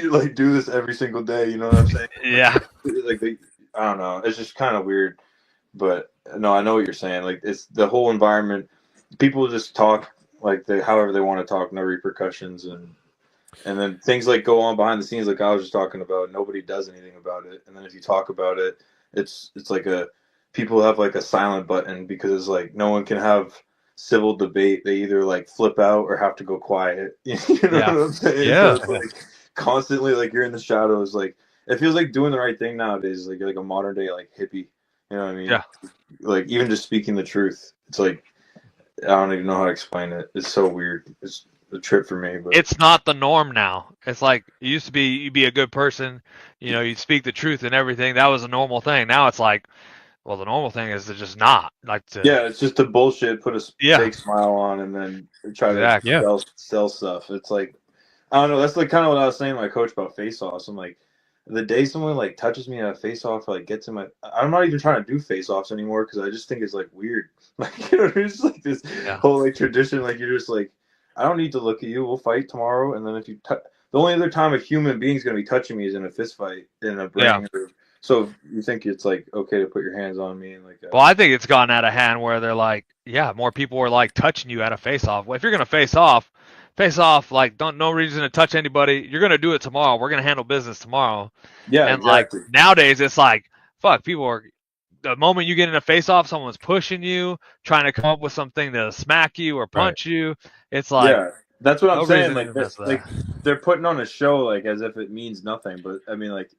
like do this every single day? You know what I'm saying? Yeah. Like I don't know. It's just kind of weird. But no, I know what you're saying. Like it's the whole environment. People just talk like however they want to talk, no repercussions, and then things like go on behind the scenes, like I was just talking about. Nobody does anything about it, and then if you talk about it, it's like people have like a silent button because like no one can have civil debate. They either like flip out or have to go quiet. You know what I'm saying? Yeah. So it's like constantly like you're in the shadows. Like it feels like doing the right thing nowadays. Like you're like a modern day like hippie. You know what I mean? Yeah. Like even just speaking the truth. It's like I don't even know how to explain it. It's so weird. It's a trip for me, but it's not the norm now. It's like it used to be, you'd be a good person, you'd speak the truth and everything. That was a normal thing. Now it's like, well, the normal thing is to just not like to. Yeah, it's just to bullshit, put a fake smile on, and then try to sell stuff. It's like I don't know. That's like kind of what I was saying to my coach about face-offs. I'm like, the day someone like touches me at a face-off, or like gets in my, I'm not even trying to do face-offs anymore because I just think it's like weird. Like it's like this whole like tradition. Like you're just like. I don't need to look at you. We'll fight tomorrow, and then if you the only other time a human being's going to be touching me is in a fist fight in a ring. So you think it's like okay to put your hands on me and like? Well, I think it's gotten out of hand where they're like, yeah, more people are like touching you at a face-off. Well, if you're gonna face off, like no reason to touch anybody. You're gonna do it tomorrow. We're gonna handle business tomorrow. Yeah, And exactly. like nowadays, it's like, fuck, people are. The moment you get in a face-off, someone's pushing you, trying to come up with something to smack you or punch you. It's like, yeah, that's what I'm no saying. reason to mess with Like they're putting on a show like as if it means nothing, but I mean like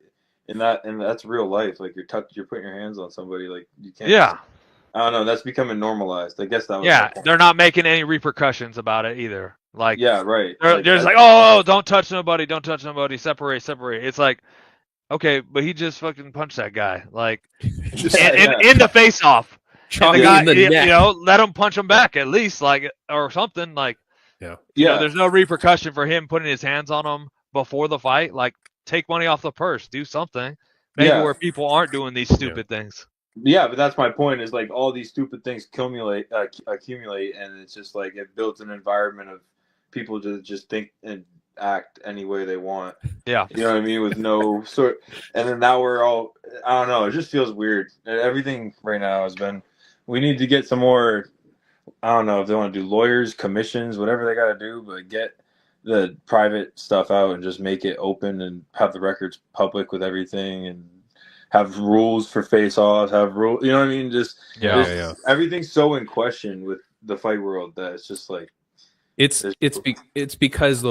and that's real life. Like you're putting your hands on somebody. Like you can't. Yeah. I don't know. That's becoming normalized. I guess that was. Yeah, they're not making any repercussions about it either. Like, yeah, right. They're just like, oh, don't touch nobody, separate. It's like, okay, but he just fucking punched that guy, like, in the face off. And the guy, you know, let him punch him back at least, like, or something, like. Yeah. You know, there's no repercussion for him putting his hands on him before the fight. Like, take money off the purse, do something. Maybe where people aren't doing these stupid things. Yeah, but that's my point. Is like all these stupid things accumulate, and it's just like it builds an environment of people to just think and act any way they want. Yeah, you know what I mean, with no sort. And then now we're all, I don't know. It just feels weird. Everything right now has been. We need to get some more. I don't know if they want to do lawyers, commissions, whatever they got to do, but get the private stuff out and just make it open and have the records public with everything and have rules for face-offs, have rules, you know what I mean? Just everything's so in question with the fight world that it's just like it's because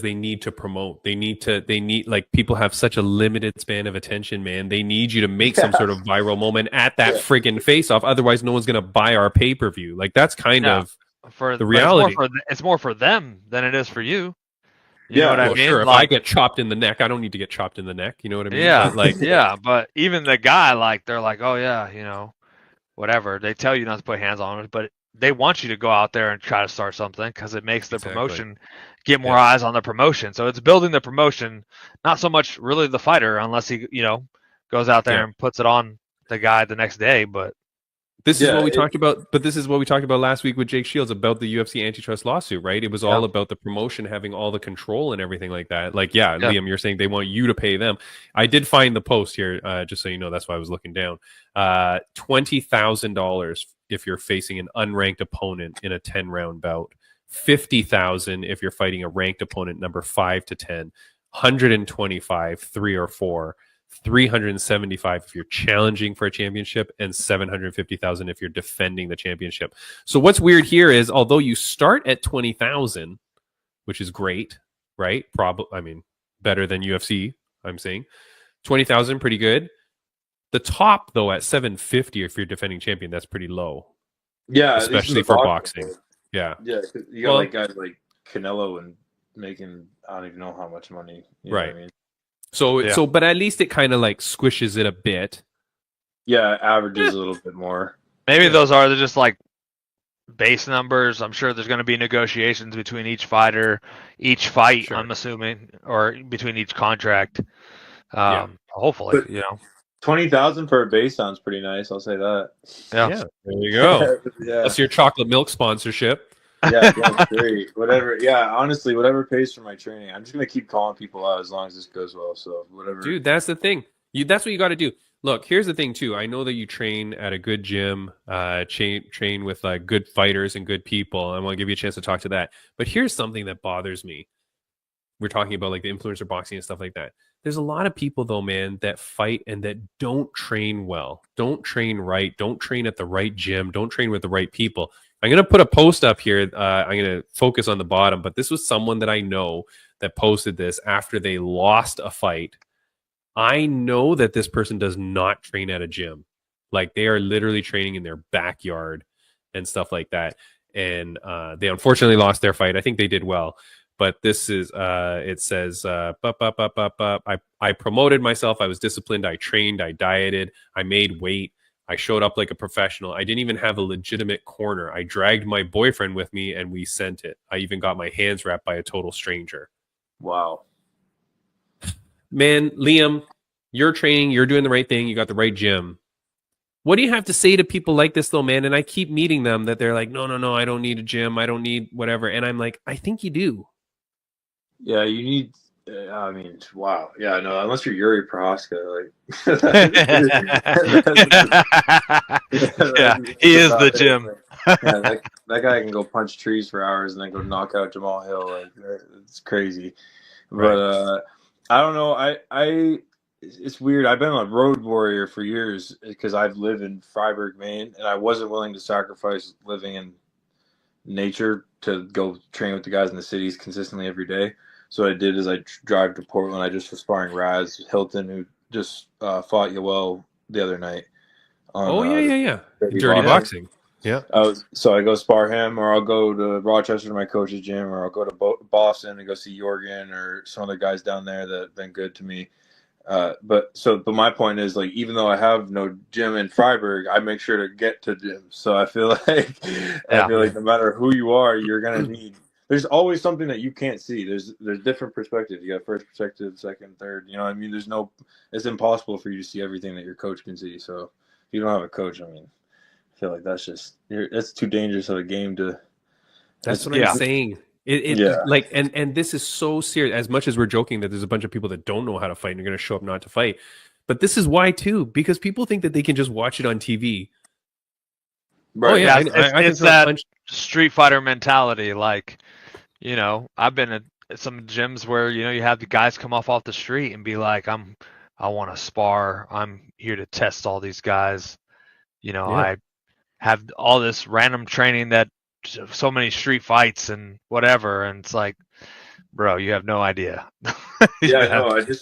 they need to promote. They need like people have such a limited span of attention, man. They need you to make some sort of viral moment at that friggin' face-off. Otherwise, no one's gonna buy our pay-per-view. Like that's kind of the reality. It's more for them than it is for you. You know what I mean? Sure. If I get chopped in the neck, I don't need to get chopped in the neck. You know what I mean? Yeah, but like, but even the guy, like, they're like, oh yeah, you know, whatever. They tell you not to put hands on it, but they want you to go out there and try to start something because it makes the promotion get more eyes on the promotion. So it's building the promotion, not so much really the fighter, unless he, you know, goes out there and puts it on the guy the next day. But this is what we talked about. But this is what we talked about last week with Jake Shields about the UFC antitrust lawsuit, right? It was all about the promotion having all the control and everything like that. Like, Liam, you're saying they want you to pay them. I did find the post here, just so you know. That's why I was looking down. $20,000 if you're facing an unranked opponent in a 10-round bout. $50,000 if you're fighting a ranked opponent number 5 to 10. $125, 3 or 4. $375 if you're challenging for a championship, and $750,000 if you're defending the championship. So what's weird here is, although you start at $20,000, which is great, right? Probably, I mean, better than UFC. I'm saying $20,000, pretty good. The top though at $750 if you're defending champion, that's pretty low. Yeah, especially for boxing. Yeah, you got like guys like Canelo and making I don't even know how much money. You know what I mean? So, but at least it kind of like squishes it a bit. Yeah, averages a little bit more. Maybe those are just like base numbers. I'm sure there's going to be negotiations between each fighter, each fight. I'm assuming, or between each contract. Hopefully, but, 20,000 for a base sounds pretty nice. I'll say that. Yeah, there you go. That's your chocolate milk sponsorship. Yeah, that's great. Whatever. Yeah, honestly, whatever pays for my training, I'm just gonna keep calling people out as long as this goes well. So whatever. Dude, that's the thing. That's what you got to do. Look, here's the thing too. I know that you train at a good gym, train with good fighters and good people. I want to give you a chance to talk to that. But here's something that bothers me. We're talking about like the influencer boxing and stuff like that. There's a lot of people though, man, that fight and that don't train well, don't train right, don't train at the right gym, don't train with the right people. I'm going to put a post up here. I'm going to focus on the bottom, but this was someone that I know that posted this after they lost a fight. I know that this person does not train at a gym. Like they are literally training in their backyard and stuff like that. And they unfortunately lost their fight. I think they did well. But this is, it says, I promoted myself. I was disciplined. I trained. I dieted. I made weight. I showed up like a professional. I didn't even have a legitimate corner. I dragged my boyfriend with me and we sent it. I even got my hands wrapped by a total stranger. Wow. Man, Liam, you're training. You're doing the right thing. You got the right gym. What do you have to say to people like this, though, man? And I keep meeting them that they're like, no, I don't need a gym. I don't need whatever. And I'm like, I think you do. Yeah, you need. I mean, wow. Yeah, no. Unless you're Yuri Prohaska, Yeah, he is the gym. Yeah, that guy can go punch trees for hours and then go knock out Jamal Hill. Like it's crazy. Right. But I don't know. It's weird. I've been a road warrior for years because I've lived in Freiburg, Maine, and I wasn't willing to sacrifice living in nature to go train with the guys in the cities consistently every day. So what I did is I drive to Portland. I just was sparring Raz Hilton, who just fought Yoel the other night. On, Yeah. Dirty boxing. boxing. Yeah. So I go spar him, or I'll go to Rochester to my coach's gym, or I'll go to Boston and go see Jorgen or some other guys down there that have been good to me. But my point is, like, even though I have no gym in Freiburg, I make sure to get to gyms. So I feel like no matter who you are, you're gonna need. There's always something that you can't see. There's different perspectives. You got first perspective, second, third. You know what I mean? It's impossible for you to see everything that your coach can see. So if you don't have a coach, I mean, I feel like that's too dangerous of a game to. That's what I'm saying. Like, and this is so serious. As much as we're joking that there's a bunch of people that don't know how to fight and are going to show up not to fight, but this is why too, because people think that they can just watch it on TV. Right. Oh yeah, it's that Street Fighter mentality. Like, you know, I've been at some gyms where, you know, you have the guys come off the street and be like, I want to spar. I'm here to test all these guys. You know, I have all this random training that so many street fights and whatever, and it's like, bro, you have no idea.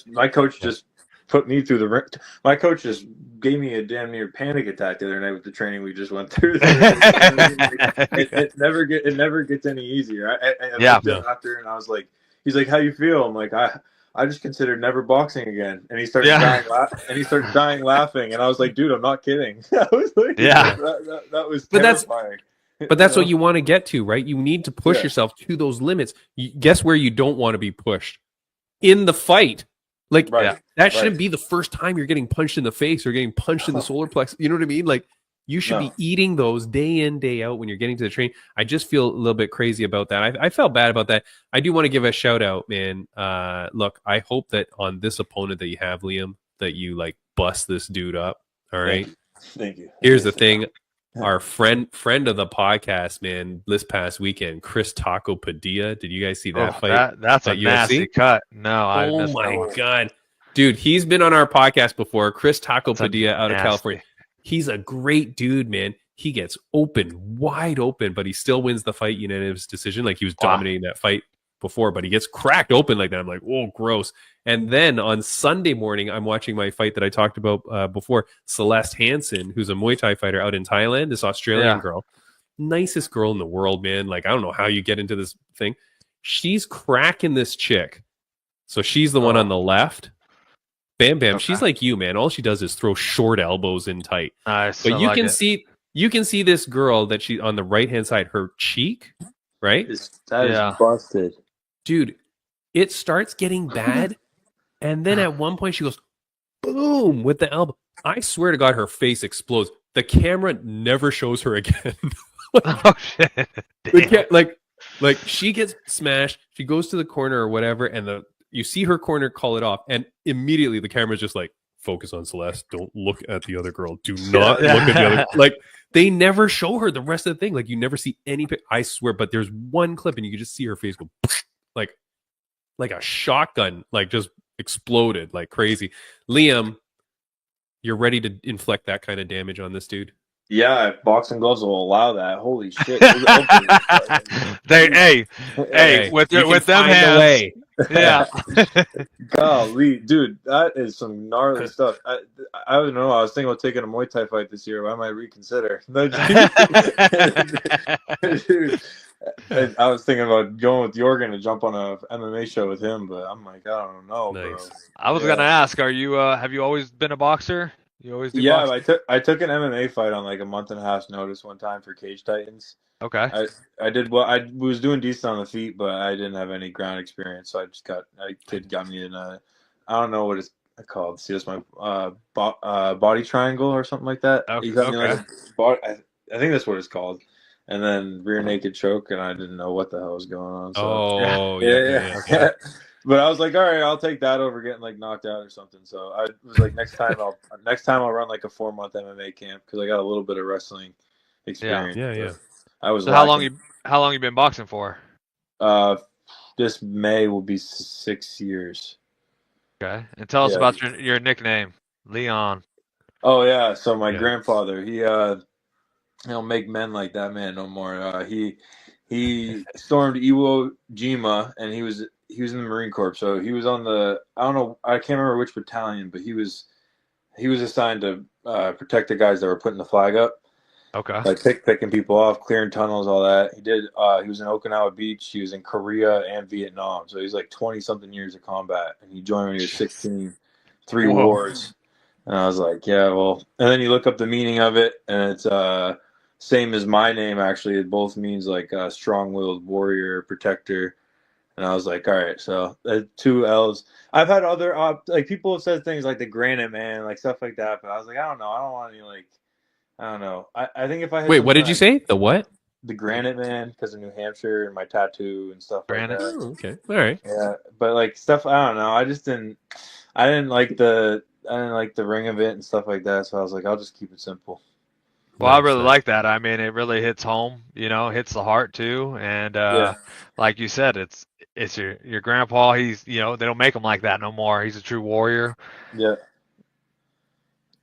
My coach just put me through the ring. My coach just gave me a damn near panic attack the other night with the training we just went through. It never gets any easier. I looked at after and I was like, he's like, how you feel? I'm like, I just considered never boxing again. And he started dying laughing. And I was like, dude, I'm not kidding. I was like, that was terrifying. But that's what you want to get to, right? You need to push yourself to those limits. Guess where you don't want to be pushed? In the fight. Like, that shouldn't be the first time you're getting punched in the face or getting punched in the solar plexus. You know what I mean? Like, you should be eating those day in, day out when you're getting to the train. I just feel a little bit crazy about that. I felt bad about that. I do want to give a shout out, man. Look, I hope that on this opponent that you have, Liam, that you, like, bust this dude up. All right? Thank you. Here's the thing. Our friend of the podcast, man, this past weekend, Chris Taco Padilla. Did you guys see that fight? That's a nasty cut. No, I missed that. Oh my god, dude, he's been on our podcast before. Chris Taco Padilla out of California. He's a great dude, man. He gets wide open, but he still wins the fight unanimous decision. Like, he was dominating that fight before, but he gets cracked open like that. I'm like, whoa, gross. And then on Sunday morning, I'm watching my fight that I talked about before, Celeste Hansen, who's a Muay Thai fighter out in Thailand, this Australian girl. Nicest girl in the world, man. Like, I don't know how you get into this thing. She's cracking this chick. So she's the one on the left. Bam, bam. Okay. She's like you, man. All she does is throw short elbows in tight. Nice. But you can see this girl that she on the right-hand side, her cheek, right? That is busted. Dude, it starts getting bad. And then at one point she goes, boom, with the elbow. I swear to God, her face explodes. The camera never shows her again. Oh, shit. Like she gets smashed. She goes to the corner or whatever. And you see her corner call it off. And immediately the camera's just like, focus on Celeste. Don't look at the other girl. Do not look at the other. Like, they never show her the rest of the thing. Like, you never see any. I swear. But there's one clip and you can just see her face go like a shotgun, like just exploded like crazy. Liam, you're ready to inflict that kind of damage on this dude? Yeah, if boxing gloves will allow that. Holy shit. Hey, with them hands. Yeah. Golly, dude, that is some gnarly stuff. I don't know. I was thinking about taking a Muay Thai fight this year. I might reconsider. Dude, I was thinking about going with Jorgen to jump on a MMA show with him, but I'm like, I don't know, bro. I was gonna ask, are you? Have you always been a boxer? You always do boxing? I took an MMA fight on like a month and a half's notice one time for Cage Titans. Okay. I did well. I was doing decent on the feet, but I didn't have any ground experience, so I just got. A kid got me in a. I don't know what it's. called? See, that's my body triangle or something like that. Okay. You got me like a body. I think that's what it's called. And then rear naked choke, and I didn't know what the hell was going on. So Oh, yeah. yeah. But I was like, all right, I'll take that over getting like knocked out or something. So I was like, next time I'll run like a 4-month MMA camp because I got a little bit of wrestling experience. Yeah. I was So lacking. how long you been boxing for? This May will be 6 years. Okay. And tell us Yeah. about your nickname, Leon. Oh yeah. So my Yeah. grandfather, he don't make men like that man no more. He stormed Iwo Jima, and he was in the Marine Corps. So he was on the, I don't know, I can't remember which battalion, but he was assigned to protect the guys that were putting the flag up, Okay. like picking people off, clearing tunnels, all that. He did. He was in Okinawa Beach. He was in Korea and Vietnam. So he's like 20-something years of combat, and he joined when he was 16, 3 Whoa. wars. And I was like, yeah, well. And then you look up the meaning of it, and it's same as my name, actually. It both means like strong-willed warrior, protector. And I was like, all right, so 2 L's. I've had other, like, people have said things like the Granite Man, like stuff like that. But I was like, I don't know. I don't want any, like, I don't know. I think if I had Wait, some what did you say? The what? the Granite Man, because of New Hampshire and my tattoo and stuff Granite? like that. Oh, okay. All right. Yeah, but like stuff, I don't know. I didn't like the ring of it and stuff like that. So I was like, I'll just keep it simple. Well, I Nice, really nice. like that. I mean, it really hits home, hits the heart too. And Yeah. like you said, it's your grandpa. He's, they don't make him like that no more. He's a true warrior. Yeah.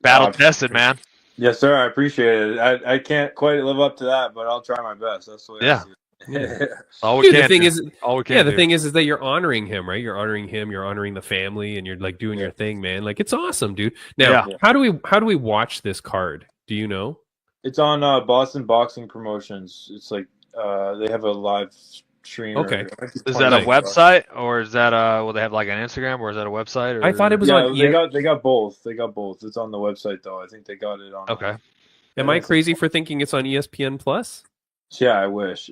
Battle tested, man. Yes, sir. I appreciate it. I can't quite live up to that, but I'll try my best. That's the way I see it. Yeah. All we Dude, can the thing do. is, All we can yeah, the do. thing is that you're honoring him, right? You're honoring him, you're honoring the family, and you're like doing Yeah. your thing, man. Like it's awesome, dude. Now, Yeah. how do we watch this card? Do you know? It's on Boston Boxing Promotions. It's like they have a live stream. Okay. Is that a Nice. website, or is that will they have like an Instagram, or is that a website? Or... I thought it was Yeah, on. they got both. They got both. It's on the website though. I think they got it on. Okay. Am I crazy for thinking it's on ESPN Plus? Yeah, I wish.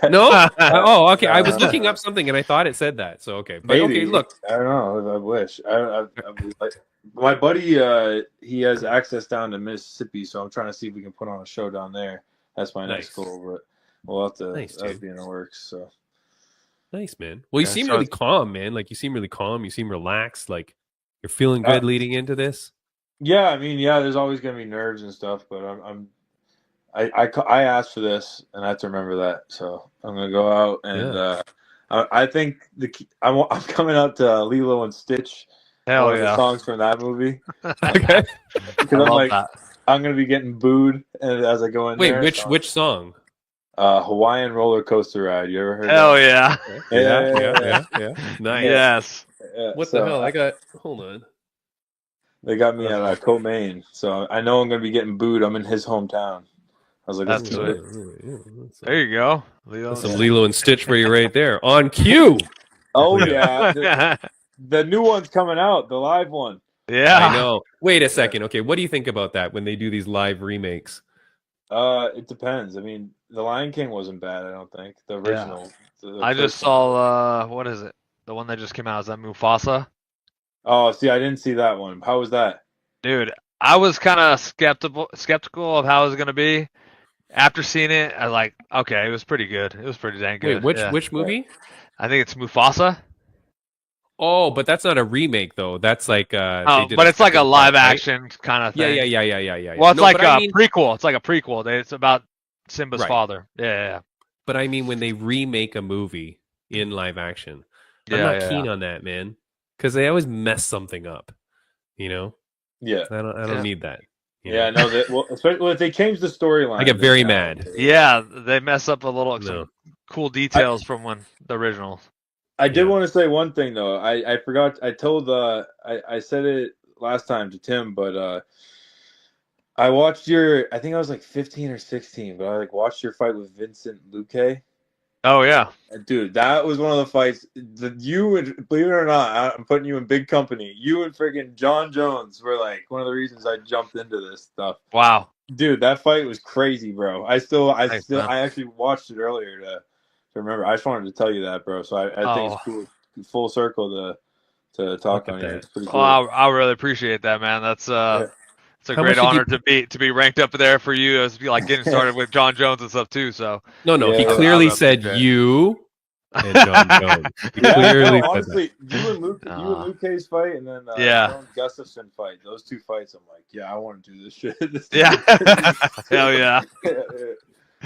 No. Oh, okay. I was looking up something and I thought it said that. So okay, but Maybe. okay. Look, I don't know. I wish. My buddy, he has access down to Mississippi, so I'm trying to see if we can put on a show down there. That's my next goal, but we'll have to. Nice, that'll dude. be in the works. So nice, man. Well, you Okay, seem so really calm, man. Like you seem really calm. You seem relaxed. Like you're feeling good leading into this. yeah, I mean, yeah, there's always gonna be nerves and stuff, but I asked for this, and I have to remember that. So I'm gonna go out, and I think I'm coming out to Lilo and Stitch. Hell One of the yeah. songs from that movie. Okay. Because I I'm love like, that. I'm gonna be getting booed, and as I go in Wait, there. which song? Hawaiian Roller Coaster Ride. You ever heard? Hell that? yeah. Yeah. Nice. Yes. Yeah, What so the hell? Hold on. They got me at Co-Main, so I know I'm gonna be getting booed. I'm in his hometown. I was like, That's let's do it. There you go. Lilo. That's some Lilo and Stitch for you right there. On cue. Oh yeah, the new one's coming out, the live one. Yeah. I know. Wait a second. Okay, what do you think about that when they do these live remakes? It depends. I mean, The Lion King wasn't bad. I don't think the original. The I just first saw what is it? The one that just came out. Is that Mufasa? Oh, see, I didn't see that one. How was that? Dude, I was kind of skeptical of how it was gonna be. After seeing it, I was like, okay, it was pretty good. It was pretty dang good. Wait, Yeah. which movie? I think it's Mufasa. Oh, but that's not a remake though. That's like Oh, but it's like a live action kind of Yeah, thing. yeah. Well, it's No, like but a I mean- prequel. It's like a prequel. It's about Simba's Right. father. Yeah. But I mean, when they remake a movie in live action, I'm Yeah, not keen on that, man, because they always mess something up. You know, Yeah, I don't need that. you yeah. know? No, that well, especially if they change the storyline. I get very mad. Yeah, they mess up a little No. some cool details from the original. I did Yeah. want to say one thing though. I forgot. I told I said it last time to Tim, but I watched your. I think I was like 15 or 16, but I like watched your fight with Vincent Luque. Oh yeah. Dude, that was one of the fights. You and believe it or not, I'm putting you in big company. You and freaking John Jones were like one of the reasons I jumped into this stuff. Wow. Dude, that fight was crazy, bro. I Thanks, man. actually watched it earlier to remember. I just wanted to tell you that, bro. So I think it's cool, full circle to talk Look at on here. that. It's pretty Oh, cool. I really appreciate that, man. That's it's a How great much did you- honor to be ranked up there for you as like getting started with John Jones and stuff too. So No, he Yeah. clearly I said appreciate it. you and John Jones. He Yeah, clearly no, said honestly, you and Luke Hayes fight, and then Yeah. Jones Gustafson fight. Those two fights, I'm like, yeah, I want to do this shit. Yeah. Hell yeah. that.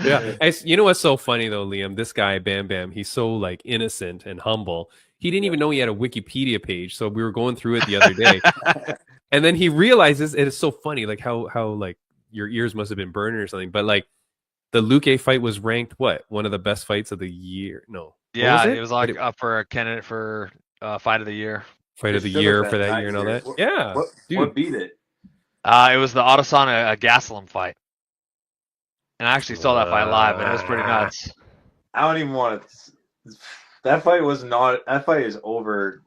Yeah. You know what's so funny though, Liam? This guy, Bam Bam, he's so like innocent and humble. He didn't even know he had a Wikipedia page. So we were going through it the other day. And then he realizes, it is so funny, like how like your ears must have been burning or something. But like the Luke A fight was ranked what? One of the best fights of the year. No. What Yeah, was it was like up for a candidate for fight of the year. Fight of It the should have year been for that year and all that. What, Yeah. Dude. what beat it? It was the Adesanya Gastelum fight. And I actually saw that fight live, and it was pretty nuts. I don't even want to. That fight was not. That fight is over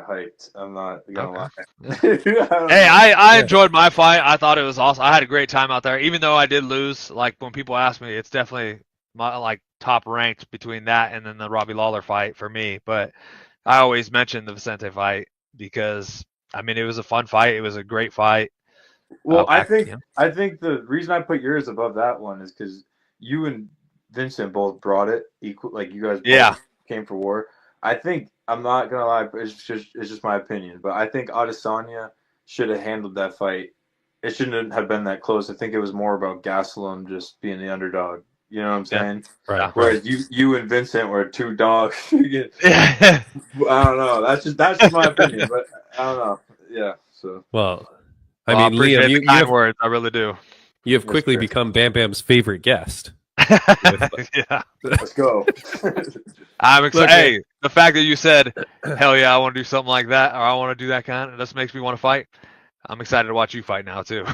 hyped. I'm not gonna lie. Hey, I enjoyed my fight. I thought it was awesome. I had a great time out there, even though I did lose. Like when people ask me, it's definitely my like top ranked between that and then the Robbie Lawler fight for me. But I always mention the Vicente fight because I mean it was a fun fight. It was a great fight. Well, I think the reason I put yours above that one is because you and Vincent both brought it equal. Like you guys both came for war. I think I'm not gonna lie, it's just my opinion, but I think Adesanya should have handled that fight. It shouldn't have been that close. I think it was more about Gastelum just being the underdog. You know what I'm saying? Right. Whereas you and Vincent were two dogs. I don't know. That's just my opinion, but I don't know. Yeah. So. Well, I Well, mean, I appreciate Liam, the you kind have, words. I really do. you have quickly fair. become Bam Bam's favorite guest. Yeah. Let's go. I'm excited. Look, Hey, the fact that you said, "Hell yeah, I want to do something like that," or "I want to do that kind," it just makes me want to fight. I'm excited to watch you fight now too.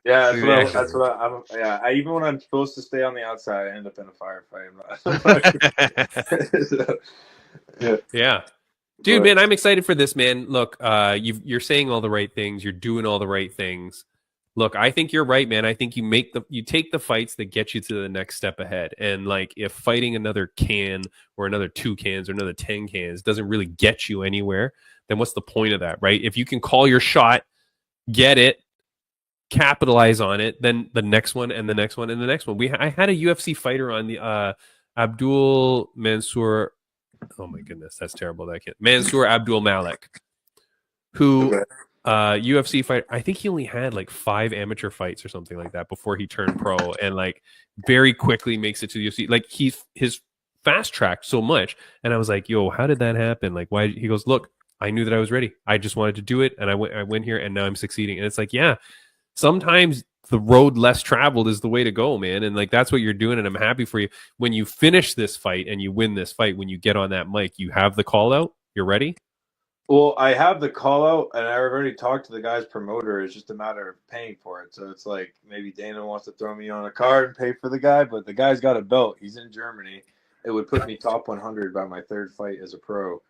Yeah, Yeah. that's what I'm. Yeah, even when I'm supposed to stay on the outside, I end up in a firefight. So, Yeah. Dude, But- man, I'm excited for this, man. Look, you're saying all the right things. You're doing all the right things. Look, I think you're right, man. I think you take the fights that get you to the next step ahead. And like, if fighting another can or another 2 cans or another 10 cans doesn't really get you anywhere, then what's the point of that, right? If you can call your shot, get it, capitalize on it, then the next one and the next one and the next one. I had a UFC fighter on the Abdul Mansour. Oh my goodness, that's terrible. That kid, Mansour Abdul Malik, who UFC fighter. I think he only had like 5 amateur fights or something like that before he turned pro, and like very quickly makes it to the UFC. Like his fast tracked so much, and I was like, "Yo, how did that happen? Like, why?" He goes, "Look, I knew that I was ready. I just wanted to do it, and I went here, and now I'm succeeding." And it's like, yeah, sometimes the road less traveled is the way to go, man. And like, that's what you're doing. And I'm happy for you. When you finish this fight and you win this fight, when you get on that mic, you have the call out. You're ready. Well, I have the call out, and I already talked to the guy's promoter. It's just a matter of paying for it. So it's like maybe Dana wants to throw me on a card and pay for the guy, but the guy's got a belt. He's in Germany. It would put me top 100 by my 3rd fight as a pro.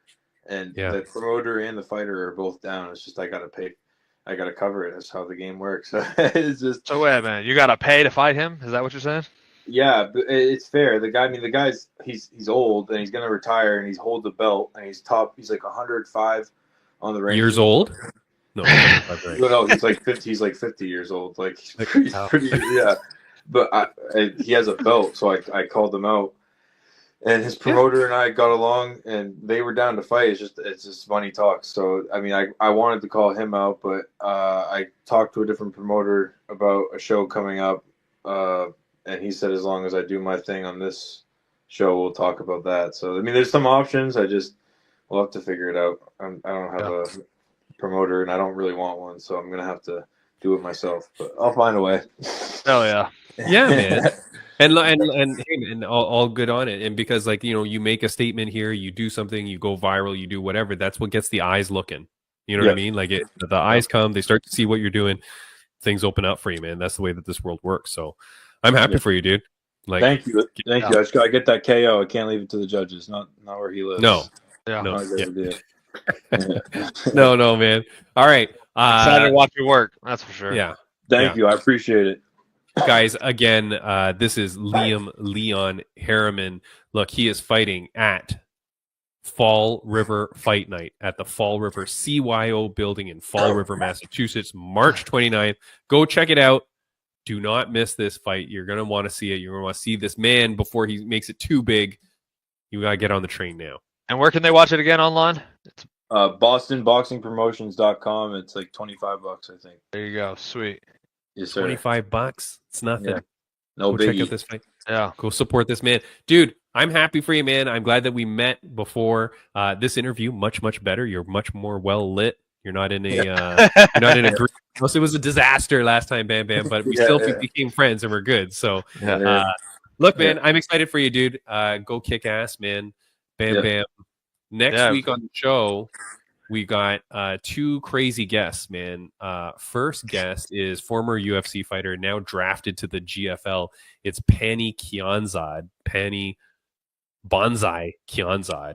And the promoter and the fighter are both down. It's just I got to pay. I got to cover it. That's how the game works. It's just. So wait a minute, you got to pay to fight him? Is that what you're saying? Yeah, but it's fair. The guy's he's old and he's gonna retire and he's hold the belt and he's top. He's like 105 on the range. Years old? No, No, he's like 50. He's like 50 years old. Like he's pretty yeah. But he has a belt, so I called him out. And his promoter and I got along, and they were down to fight. It's just funny talk. So I mean, I wanted to call him out, but I talked to a different promoter about a show coming up, and he said as long as I do my thing on this show, we'll talk about that. So I mean, there's some options. We'll have to figure it out. I don't have a promoter, and I don't really want one, so I'm gonna have to do it myself. But I'll find a way. Oh yeah, yeah, man. And all good on it. And because like, you know, you make a statement here, you do something, you go viral, you do whatever, that's what gets the eyes looking. You know what I mean? Like the eyes come, they start to see what you're doing, things open up for you, man. That's the way that this world works. So I'm happy for you, dude. Like, thank you. I just gotta get that KO. I can't leave it to the judges. Not where he lives. No. Yeah. No, man. All right. Excited to watch you work. That's for sure. Yeah. Thank you. I appreciate it. Guys, again, this is Liam Leon Harriman. Look, he is fighting at Fall River Fight Night at the Fall River CYO building in Fall River, Massachusetts, March 29th. Go check it out. Do not miss this fight. You're going to want to see it. You're going to want to see this man before he makes it too big. You got to get on the train now. And where can they watch it again online? It's BostonBoxingPromotions.com. It's like $25, I think. there you go. Sweet. Yes, sir. $25. It's nothing. Yeah. No Go biggie. check out this fight. Yeah. Go support this man. Dude, I'm happy for you, man. I'm glad that we met before this interview. Much, much better. You're much more well lit. You're not in a you're not in a group. It was a disaster last time, Bam Bam, but we still became friends and we're good. So look, man, I'm excited for you, dude. Go kick ass, man. Bam Bam. Next week on the show, we got two crazy guests, man. First guest is former UFC fighter, now drafted to the GFL. It's Pani Bonsai Kianzad.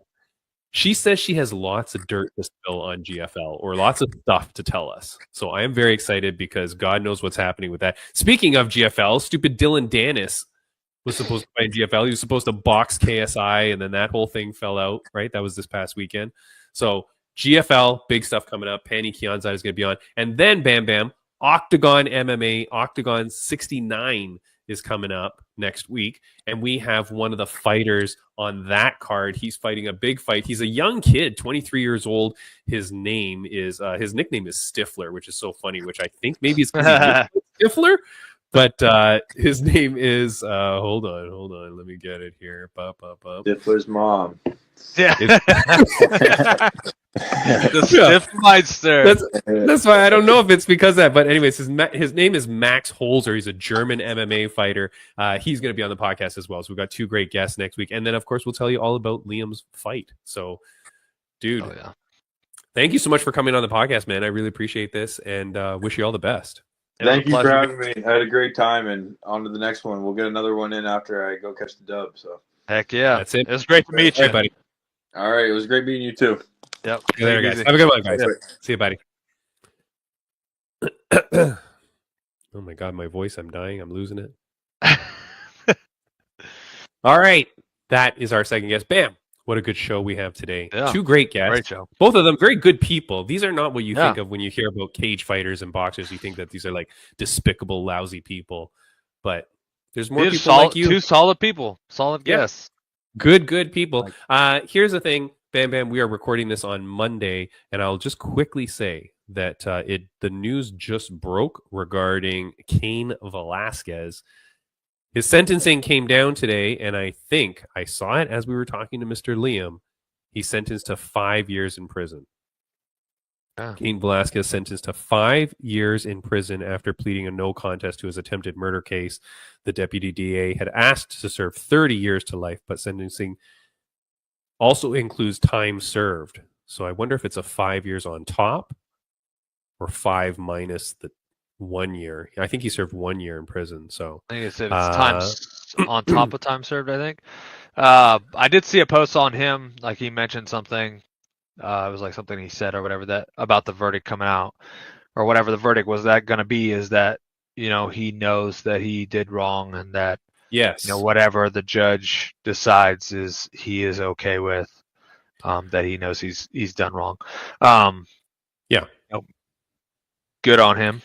She says she has lots of dirt to spill on GFL or lots of stuff to tell us. So I am very excited because God knows what's happening with that. Speaking of GFL, stupid Dylan Dennis was supposed to play in GFL. He was supposed to box KSI, and then that whole thing fell out, right? That was this past weekend. So GFL, big stuff coming up. Pani Kianzad is going to be on. And then, Bam Bam, Octagon MMA, Octagon 69 is coming up next week. And we have one of the fighters on that card. He's fighting a big fight. He's a young kid, 23 years old. His nickname is Stifler, which is so funny, which I think maybe it's Stifler. But his name is hold on, let me get it here. Stifler's mom. Yeah. The Stiff Meister. That's why I don't know if it's because of that. But anyways, his name is Max Holzer. He's a German MMA fighter. He's going to be on the podcast as well. So we've got two great guests next week. And then, of course, we'll tell you all about Liam's fight. So, dude, thank you so much for coming on the podcast, man. I really appreciate this and wish you all the best. Thank you for having me. I had a great time, and on to the next one. We'll get another one in after I go catch the dub. So, heck yeah, that's it. It was great to meet you, buddy. All right, it was great meeting you too. Yep. See you later, guys. Have a good one, guys. Yeah. See you, buddy. Oh my God, my voice! I'm dying. I'm losing it. All right, that is our second guest. Bam! What a good show we have today. Yeah. Two great guests. Great show. Both of them very good people. These are not what you think of when you hear about cage fighters and boxers. You think that these are like despicable, lousy people. But there's more people like you. Two solid people. Solid guests. Good people. Here's the thing, Bam Bam. We are recording this on Monday, and I'll just quickly say that the news just broke regarding Cain Velasquez. His sentencing came down today, and I think I saw it as we were talking to Mr. Liam. He's sentenced to 5 years in prison. Cain Velasquez sentenced to 5 years in prison after pleading a no contest to his attempted murder case. The deputy DA had asked to serve 30 years to life, but sentencing also includes time served. So I wonder if it's a 5 years on top or 5 minus the 1 year. I think he served 1 year in prison. So I think it's time on top of time served, I think. I did see a post on him, like he mentioned something. It was like something he said or whatever that about the verdict coming out or whatever the verdict was that going to be is that, you know, he knows that he did wrong and that, yes, you know, whatever the judge decides is he is okay with, that he knows he's done wrong. You know, good on him.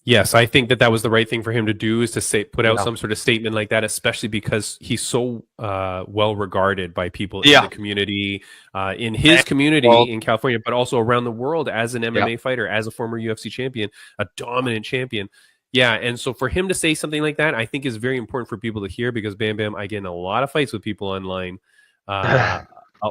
Yes, I think that was the right thing for him to do is to put out some sort of statement like that, especially because he's so well regarded by people in the community, in his community in California, but also around the world as an MMA fighter, as a former UFC champion, a dominant champion. Yeah, and so for him to say something like that, I think is very important for people to hear because Bam Bam, I get in a lot of fights with people online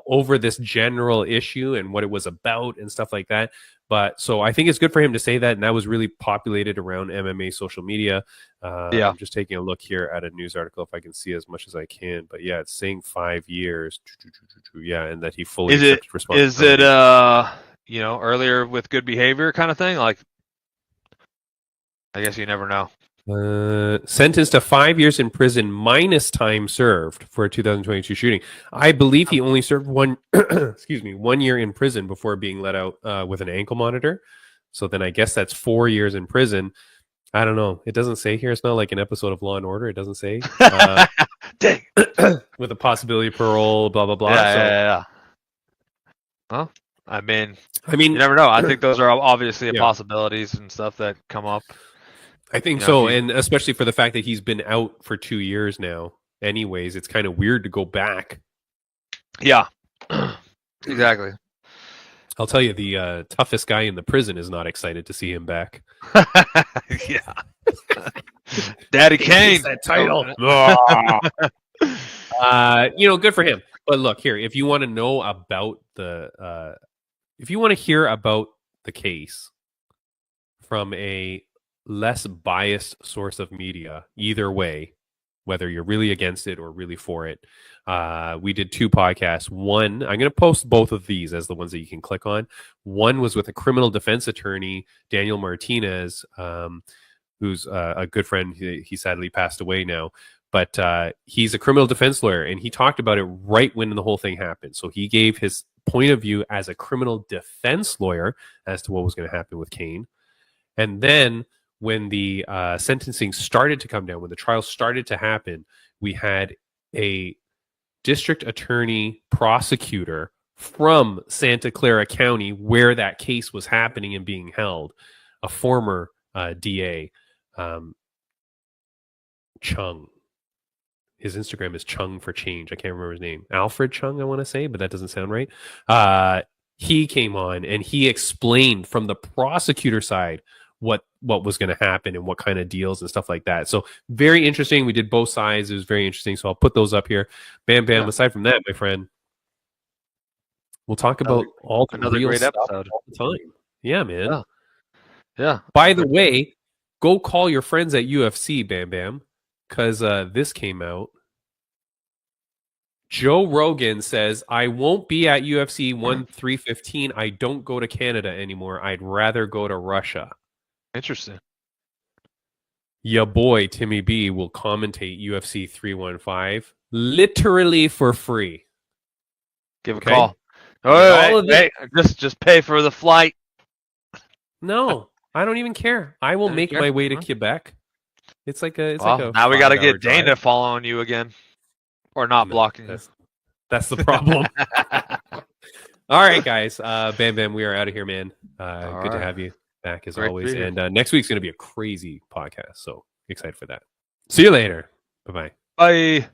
over this general issue and what it was about and stuff like that. But so I think it's good for him to say that, and that was really populated around MMA social media. I'm just taking a look here at a news article if I can see as much as I can. But yeah, it's saying 5 years. Yeah, and that he fully accepts responsibility. Is it you know, earlier with good behavior kind of thing? Like, I guess you never know. Sentenced to 5 years in prison minus time served for a 2022 shooting. I believe he only served 1 year in prison before being let out with an ankle monitor. So then I guess that's 4 years in prison. I don't know. It doesn't say here. It's not like an episode of Law and Order. It doesn't say. Dang. with a possibility of parole, blah blah blah. Yeah. Well, I mean, I mean, you never know. I think those are obviously Yeah. possibilities and stuff that come up. I think You know, so, if you- and especially for the fact that he's been out for 2 years now. Anyways, it's kind of weird to go back. Yeah, exactly. I'll tell you, the toughest guy in the prison is not excited to see him back. Yeah. Daddy Kane. that title. Good for him. But look here, if you want to know about if you want to hear about the case from a less biased source of media, either way, whether you're really against it or really for it, we did 2 podcasts. One, I'm going to post both of these as the ones that you can click on. One was with a criminal defense attorney, Daniel Martinez, who's a good friend. He sadly passed away now, but he's a criminal defense lawyer, and he talked about it right when the whole thing happened. So he gave his point of view as a criminal defense lawyer as to what was going to happen with Kane. And then when the sentencing started to come down, when the trial started to happen, we had a district attorney prosecutor from Santa Clara County, where that case was happening and being held, a former DA, Chung. His Instagram is Chung for Change. I can't remember his name. Alfred Chung, I want to say, but that doesn't sound right. He came on and he explained from the prosecutor side what was going to happen and what kind of deals and stuff like that. So very interesting. We did both sides. It was very interesting. So I'll put those up here. Bam, bam. Yeah. Aside from that, my friend, we'll talk about all the another real great stuff episode all the time. Yeah, man. Yeah. By the way, go call your friends at UFC, Bam Bam, because this came out. Joe Rogan says, I won't be at UFC 315. I don't go to Canada anymore. I'd rather go to Russia. Interesting. Ya boy, Timmy B, will commentate UFC 315 literally for free. Give a call. Oh, hey, just pay for the flight. No, I don't even care. I will make my way to Quebec. It's like a. Now we got to get Dana following you again, or not blocking. That's the problem. All right, guys. Bam Bam, we are out of here, man. Good to have you back as always. And next week's going to be a crazy podcast, so excited for that. See you later. Bye-bye. Bye.